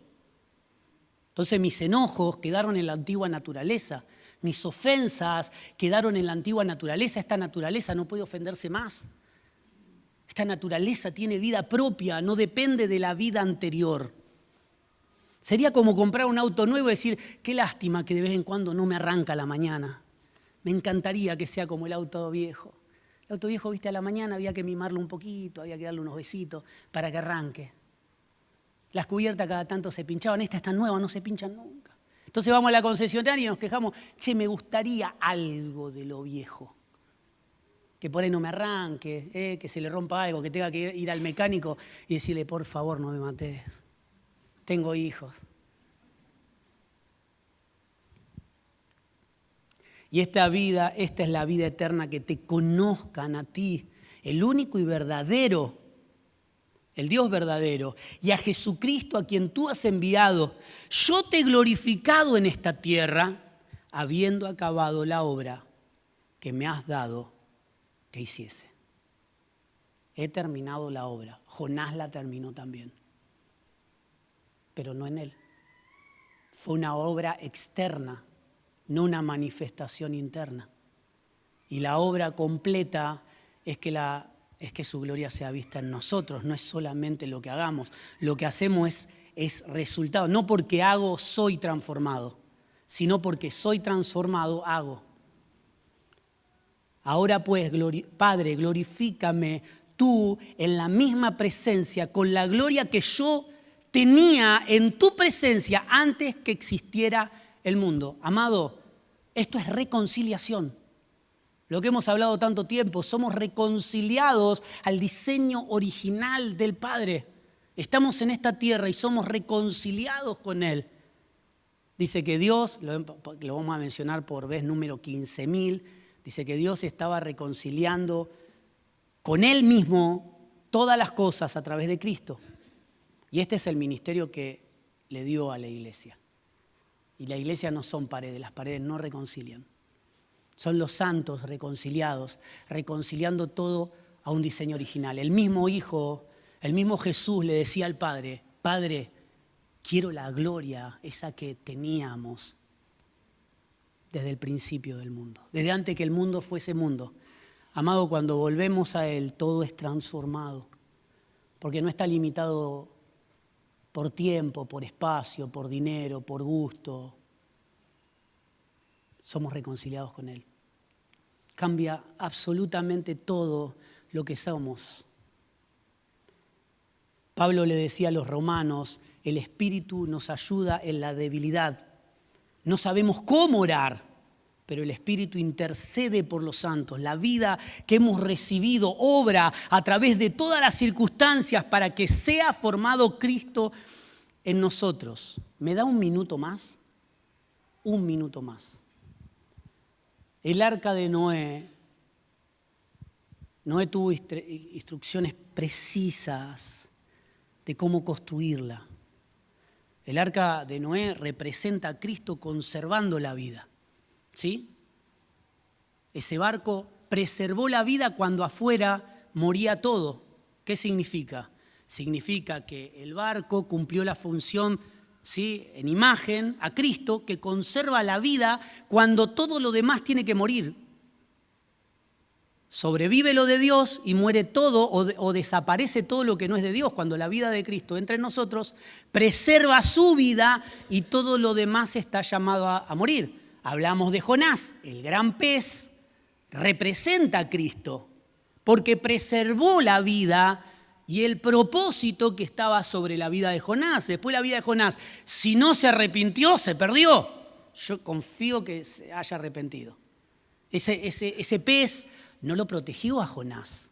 Entonces mis enojos quedaron en la antigua naturaleza, mis ofensas quedaron en la antigua naturaleza. Esta naturaleza no puede ofenderse más. Esta naturaleza tiene vida propia, no depende de la vida anterior. Sería como comprar un auto nuevo y decir: qué lástima que de vez en cuando no me arranca a la mañana. Me encantaría que sea como el auto viejo. El auto viejo, viste, a la mañana había que mimarlo un poquito, había que darle unos besitos para que arranque. Las cubiertas cada tanto se pinchaban, estas están nuevas, no se pinchan nunca. Entonces vamos a la concesionaria y nos quejamos: che, me gustaría algo de lo viejo. Que por ahí no me arranque, que se le rompa algo, que tenga que ir al mecánico y decirle: por favor, no me mates. Tengo hijos. Y esta es la vida eterna, que te conozcan a ti, el único y verdadero, el Dios verdadero, y a Jesucristo a quien tú has enviado. Yo te he glorificado en esta tierra, habiendo acabado la obra que me has dado que hiciese. He terminado la obra. Jonás la terminó también, pero no en él. Fue una obra externa, no una manifestación interna. Y la obra completa es que su gloria sea vista en nosotros, no es solamente lo que hagamos. Lo que hacemos es resultado. No porque hago, soy transformado, sino porque soy transformado, hago. Ahora pues, Padre, glorifícame tú en la misma presencia, con la gloria que yo tenía en tu presencia antes que existiera el mundo. Amado, esto es reconciliación. Lo que hemos hablado tanto tiempo, somos reconciliados al diseño original del Padre. Estamos en esta tierra y somos reconciliados con Él. Dice que Dios, lo vamos a mencionar por vez número 15.000, dice que Dios estaba reconciliando con Él mismo todas las cosas a través de Cristo. Y este es el ministerio que le dio a la iglesia. Y la iglesia no son paredes, las paredes no reconcilian. Son los santos reconciliados, reconciliando todo a un diseño original. El mismo Hijo, el mismo Jesús le decía al Padre: Padre, quiero la gloria, esa que teníamos desde el principio del mundo, desde antes que el mundo fuese mundo. Amado, cuando volvemos a Él, todo es transformado, porque no está limitado por tiempo, por espacio, por dinero, por gusto. Somos reconciliados con Él. Cambia absolutamente todo lo que somos. Pablo le decía a los romanos, el Espíritu nos ayuda en la debilidad. No sabemos cómo orar, pero el Espíritu intercede por los santos. La vida que hemos recibido obra a través de todas las circunstancias para que sea formado Cristo en nosotros. ¿Me da un minuto más? Un minuto más. El arca de Noé tuvo instrucciones precisas de cómo construirla. El arca de Noé representa a Cristo conservando la vida. ¿Sí? Ese barco preservó la vida cuando afuera moría todo. ¿Qué significa? Significa que el barco cumplió la función, ¿sí?, en imagen a Cristo, que conserva la vida cuando todo lo demás tiene que morir. Sobrevive lo de Dios y muere todo o desaparece todo lo que no es de Dios. Cuando la vida de Cristo entra en nosotros, preserva su vida y todo lo demás está llamado a morir. Hablamos de Jonás, el gran pez representa a Cristo porque preservó la vida y el propósito que estaba sobre la vida de Jonás. Después la vida de Jonás, si no se arrepintió, se perdió. Yo confío que se haya arrepentido. Ese pez no lo protegió a Jonás.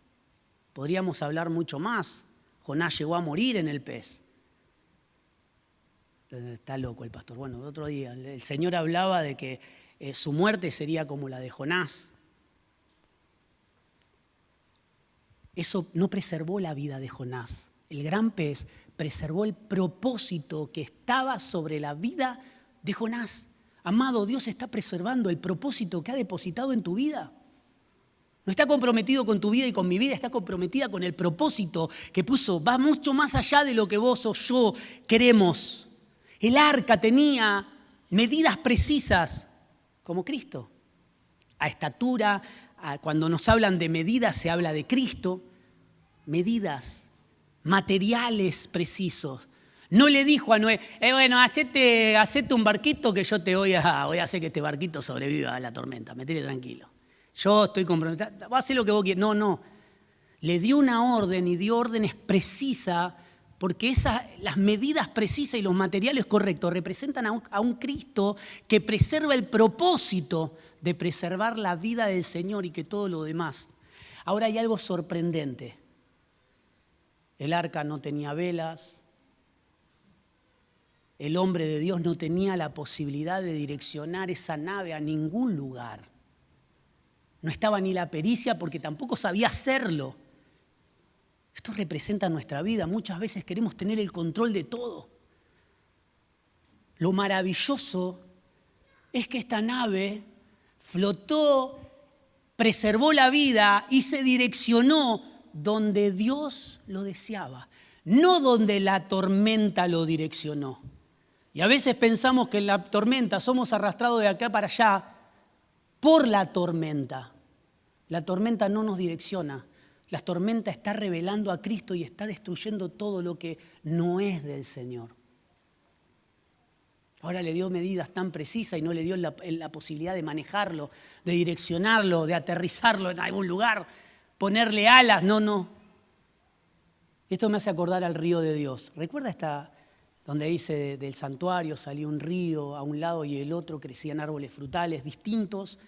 Podríamos hablar mucho más. Jonás llegó a morir en el pez. Está loco el pastor. Bueno, otro día el Señor hablaba de que su muerte sería como la de Jonás. Eso no preservó la vida de Jonás. El gran pez preservó el propósito que estaba sobre la vida de Jonás. Amado, Dios está preservando el propósito que ha depositado en tu vida. No está comprometido con tu vida y con mi vida, está comprometida con el propósito que puso. Va mucho más allá de lo que vos o yo queremos. El arca tenía medidas precisas, como Cristo. A estatura, cuando nos hablan de medidas, se habla de Cristo. Medidas, materiales precisos. No le dijo a Noé, bueno, hacete un barquito que yo te voy a hacer que este barquito sobreviva a la tormenta. Metele tranquilo. Yo estoy comprometido, voy a hacer lo que vos quieras. No. Le dio una orden y dio órdenes precisas. Porque las medidas precisas y los materiales correctos representan a un Cristo que preserva el propósito de preservar la vida del Señor y que todo lo demás. Ahora hay algo sorprendente. El arca no tenía velas. El hombre de Dios no tenía la posibilidad de direccionar esa nave a ningún lugar. No estaba ni la pericia porque tampoco sabía hacerlo. Esto representa nuestra vida. Muchas veces queremos tener el control de todo. Lo maravilloso es que esta nave flotó, preservó la vida y se direccionó donde Dios lo deseaba, no donde la tormenta lo direccionó. Y a veces pensamos que en la tormenta somos arrastrados de acá para allá por la tormenta. La tormenta no nos direcciona. La tormenta está revelando a Cristo y está destruyendo todo lo que no es del Señor. Ahora le dio medidas tan precisas y no le dio la posibilidad de manejarlo, de direccionarlo, de aterrizarlo en algún lugar, ponerle alas. No. Esto me hace acordar al río de Dios. ¿Recuerda donde dice del santuario salió un río a un lado y el otro crecían árboles frutales distintos?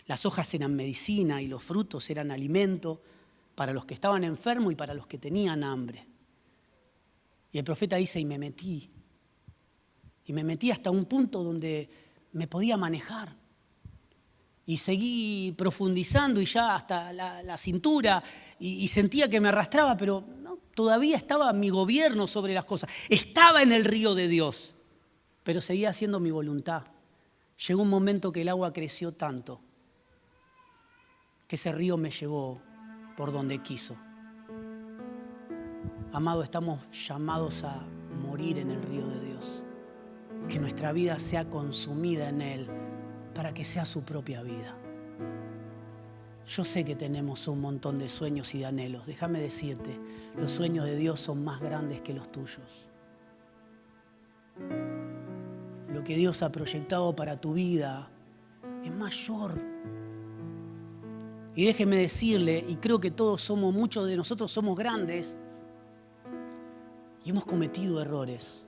Las hojas eran medicina y los frutos eran alimento para los que estaban enfermos y para los que tenían hambre. Y el profeta dice, y me metí hasta un punto donde me podía manejar. Y seguí profundizando y ya hasta la cintura y sentía que me arrastraba, pero no, todavía estaba mi gobierno sobre las cosas. Estaba en el río de Dios, pero seguía haciendo mi voluntad. Llegó un momento que el agua creció tanto que ese río me llevó por donde quiso. Amado, estamos llamados a morir en el río de Dios. Que nuestra vida sea consumida en Él para que sea su propia vida. Yo sé que tenemos un montón de sueños y de anhelos. Déjame decirte, los sueños de Dios son más grandes que los tuyos. Lo que Dios ha proyectado para tu vida es mayor. Y déjeme decirle, y creo que muchos de nosotros somos grandes, y hemos cometido errores.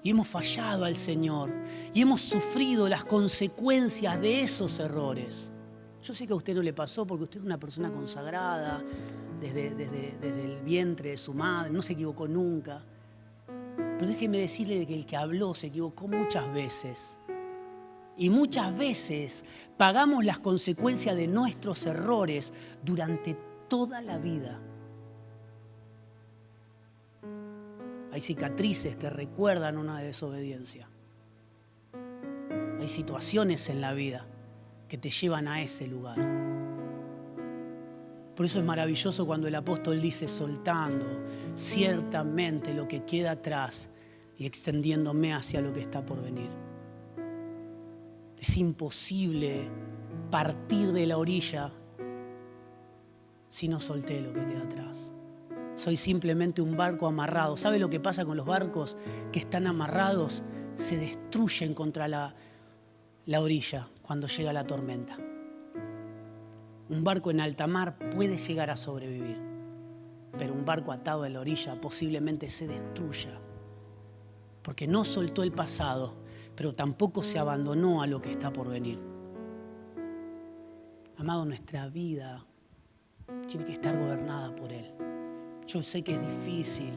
Y hemos fallado al Señor y hemos sufrido las consecuencias de esos errores. Yo sé que a usted no le pasó porque usted es una persona consagrada desde el vientre de su madre, no se equivocó nunca. Pero déjeme decirle que el que habló se equivocó muchas veces. Y muchas veces pagamos las consecuencias de nuestros errores durante toda la vida. Hay cicatrices que recuerdan una desobediencia. Hay situaciones en la vida que te llevan a ese lugar. Por eso es maravilloso cuando el apóstol dice, soltando ciertamente lo que queda atrás y extendiéndome hacia lo que está por venir. Es imposible partir de la orilla si no solté lo que queda atrás. Soy simplemente un barco amarrado. ¿Sabe lo que pasa con los barcos que están amarrados? Se destruyen contra la orilla cuando llega la tormenta. Un barco en alta mar puede llegar a sobrevivir, pero un barco atado a la orilla posiblemente se destruya, porque no soltó el pasado, pero tampoco se abandonó a lo que está por venir. Amado, nuestra vida tiene que estar gobernada por Él. Yo sé que es difícil.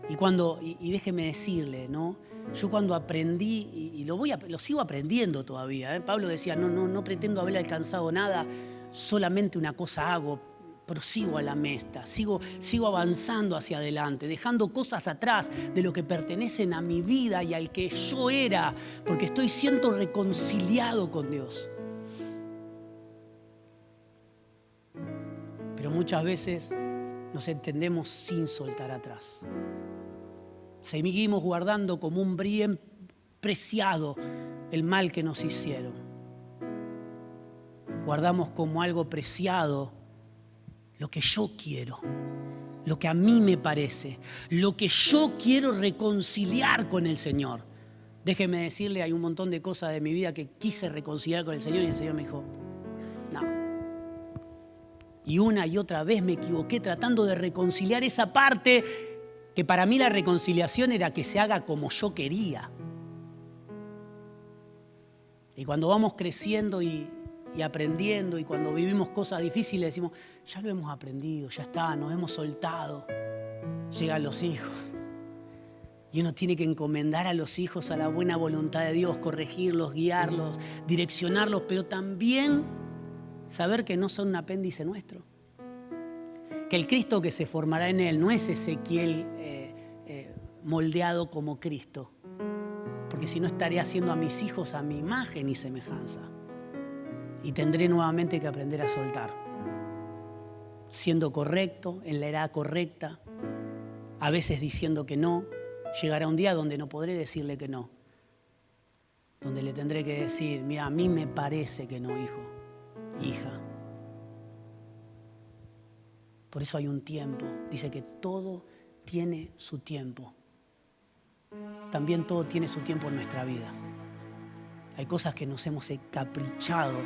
Y déjeme decirle, ¿no? Yo cuando aprendí, y lo sigo aprendiendo todavía, Pablo decía, no pretendo haber alcanzado nada, solamente una cosa hago, prosigo a la meta, sigo avanzando hacia adelante, dejando cosas atrás de lo que pertenecen a mi vida y al que yo era, porque estoy siendo reconciliado con Dios. Pero muchas veces nos entendemos sin soltar atrás. Seguimos guardando como un bien preciado el mal que nos hicieron. Guardamos como algo preciado lo que yo quiero, lo que a mí me parece, lo que yo quiero reconciliar con el Señor. Déjeme decirle, hay un montón de cosas de mi vida que quise reconciliar con el Señor y el Señor me dijo, no. Y una y otra vez me equivoqué tratando de reconciliar esa parte que para mí la reconciliación era que se haga como yo quería. Y cuando vamos creciendo y aprendiendo y cuando vivimos cosas difíciles decimos, ya lo hemos aprendido, ya está, nos hemos soltado. Llegan los hijos y uno tiene que encomendar a los hijos a la buena voluntad de Dios, corregirlos, guiarlos, direccionarlos, pero también saber que no son un apéndice nuestro. Que el Cristo que se formará en él no es Ezequiel moldeado como Cristo, porque si no estaré haciendo a mis hijos a mi imagen y semejanza. Y tendré nuevamente que aprender a soltar, siendo correcto, en la edad correcta, a veces diciendo que no. Llegará un día donde no podré decirle que no, donde le tendré que decir, mira, a mí me parece que no, hijo, hija. Por eso hay un tiempo, dice que todo tiene su tiempo. También todo tiene su tiempo en nuestra vida. Hay cosas que nos hemos encaprichado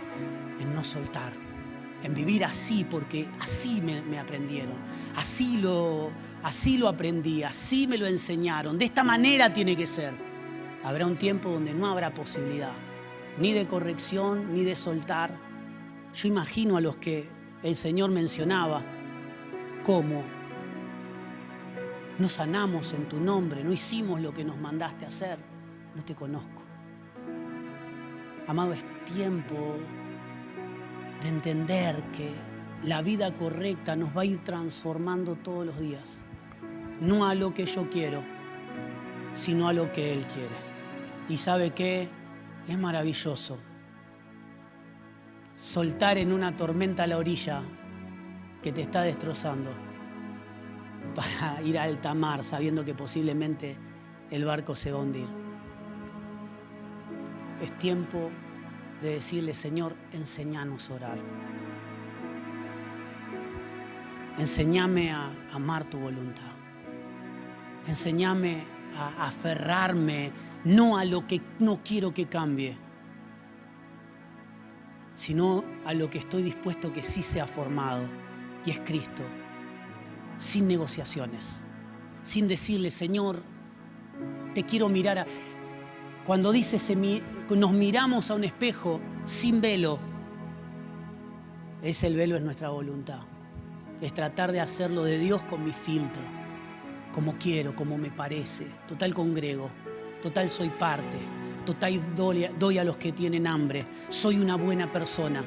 en no soltar, en vivir así porque así me aprendieron, así lo aprendí, así me lo enseñaron, de esta manera tiene que ser. Habrá un tiempo donde no habrá posibilidad, ni de corrección, ni de soltar. Yo imagino a los que el Señor mencionaba, cómo no sanamos en tu nombre, no hicimos lo que nos mandaste a hacer, no te conozco. Amado, es tiempo de entender que la vida correcta nos va a ir transformando todos los días. No a lo que yo quiero, sino a lo que Él quiere. Y ¿sabe qué? Es maravilloso soltar en una tormenta a la orilla que te está destrozando para ir a alta mar sabiendo que posiblemente el barco se va a hundir. Es tiempo de decirle, Señor, enséñanos a orar. Enséñame a amar tu voluntad. Enséñame a aferrarme, no a lo que no quiero que cambie, sino a lo que estoy dispuesto que sí sea formado, y es Cristo. sin negociaciones, sin decirle, Señor, te quiero mirar. Cuando dice nos miramos a un espejo sin velo, el velo es nuestra voluntad. Es tratar de hacerlo de Dios con mi filtro, como quiero, como me parece. Total congrego, total soy parte, total doy a los que tienen hambre. Soy una buena persona.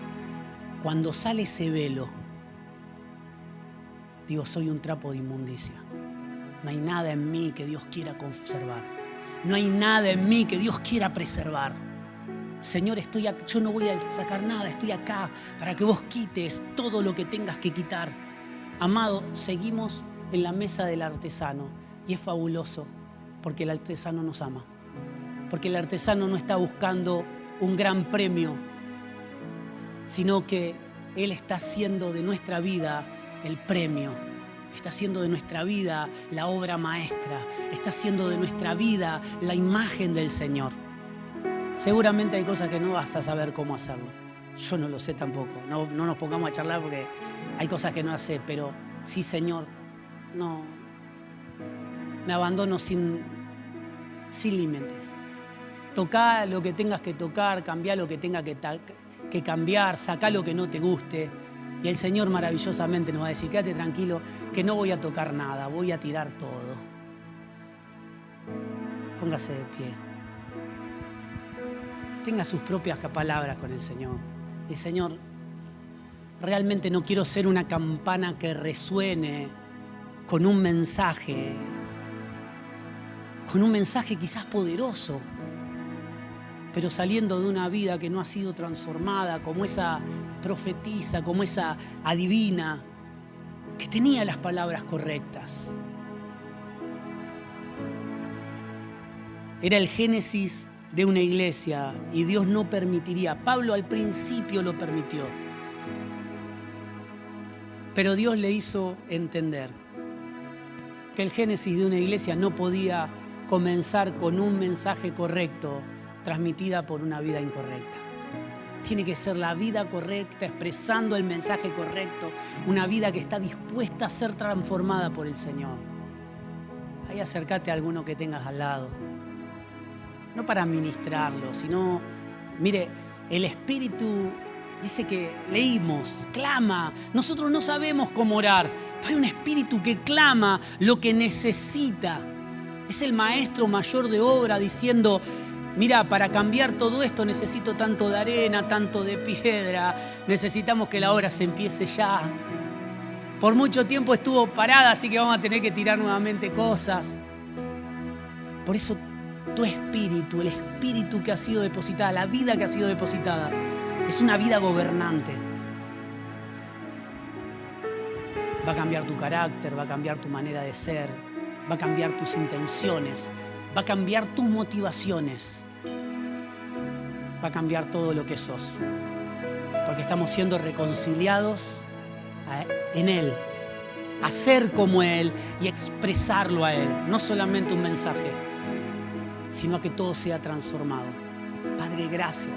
Cuando sale ese velo, digo, soy un trapo de inmundicia. No hay nada en mí que Dios quiera conservar. No hay nada en mí que Dios quiera preservar. Señor, yo no voy a sacar nada, estoy acá para que vos quites todo lo que tengas que quitar. Amado, seguimos en la mesa del artesano y es fabuloso porque el artesano nos ama. Porque el artesano no está buscando un gran premio, sino que Él está haciendo de nuestra vida el premio. Está haciendo de nuestra vida la obra maestra. Está haciendo de nuestra vida la imagen del Señor. Seguramente hay cosas que no vas a saber cómo hacerlo. Yo no lo sé tampoco. No nos pongamos a charlar porque hay cosas que no sé. Pero sí, Señor, no. Me abandono sin límites. Tocá lo que tengas que tocar, cambiá lo que tenga que cambiar, sacá lo que no te guste. Y el Señor maravillosamente nos va a decir, quédate tranquilo, que no voy a tocar nada, voy a tirar todo. Póngase de pie. Tenga sus propias palabras con el Señor. Y Señor, realmente no quiero ser una campana que resuene con un mensaje quizás poderoso, pero saliendo de una vida que no ha sido transformada, como esa profetisa, como esa adivina, que tenía las palabras correctas. Era el génesis de una iglesia y Dios no permitiría. Pablo al principio lo permitió, pero Dios le hizo entender que el génesis de una iglesia no podía comenzar con un mensaje correcto transmitida por una vida incorrecta. Tiene que ser la vida correcta, expresando el mensaje correcto, una vida que está dispuesta a ser transformada por el Señor. Ahí acércate a alguno que tengas al lado. No para ministrarlo, sino, mire, el Espíritu dice que leímos, clama. Nosotros no sabemos cómo orar, pero hay un Espíritu que clama lo que necesita. Es el maestro mayor de obra diciendo, mira, para cambiar todo esto necesito tanto de arena, tanto de piedra. Necesitamos que la obra se empiece ya. Por mucho tiempo estuvo parada, así que vamos a tener que tirar nuevamente cosas. Por eso tu espíritu, el espíritu que ha sido depositada, la vida que ha sido depositada, es una vida gobernante. Va a cambiar tu carácter, va a cambiar tu manera de ser, va a cambiar tus intenciones, va a cambiar tus motivaciones, va a cambiar todo lo que sos. Porque estamos siendo reconciliados en Él, a ser como Él y expresarlo a Él. No solamente un mensaje, sino a que todo sea transformado. Padre, gracias.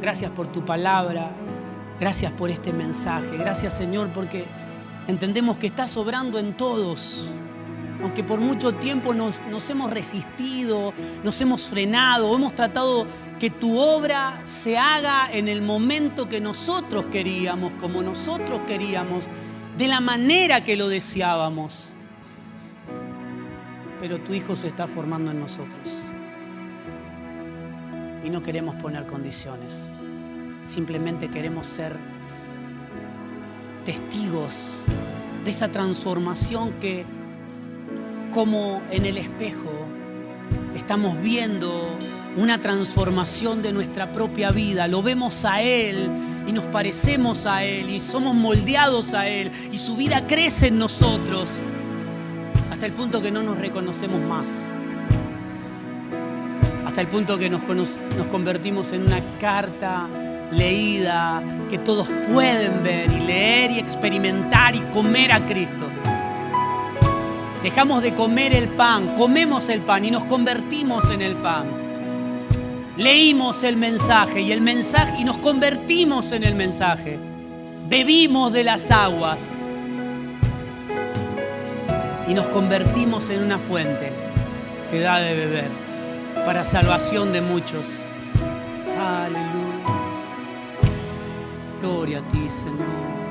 Gracias por tu palabra. Gracias por este mensaje. Gracias, Señor, porque entendemos que estás obrando en todos. Aunque por mucho tiempo nos hemos resistido, nos hemos frenado, hemos tratado que tu obra se haga en el momento que nosotros queríamos, como nosotros queríamos, de la manera que lo deseábamos. Pero tu Hijo se está formando en nosotros. Y no queremos poner condiciones. Simplemente queremos ser testigos de esa transformación que, como en el espejo, estamos viendo una transformación de nuestra propia vida. Lo vemos a Él y nos parecemos a Él y somos moldeados a Él y su vida crece en nosotros hasta el punto que no nos reconocemos más. Hasta el punto que nos convertimos en una carta leída que todos pueden ver y leer y experimentar y comer a Cristo. Dejamos de comer el pan, comemos el pan y nos convertimos en el pan. Leímos el mensaje y nos convertimos en el mensaje. Bebimos de las aguas y nos convertimos en una fuente que da de beber para salvación de muchos. Aleluya. Gloria a ti, Señor.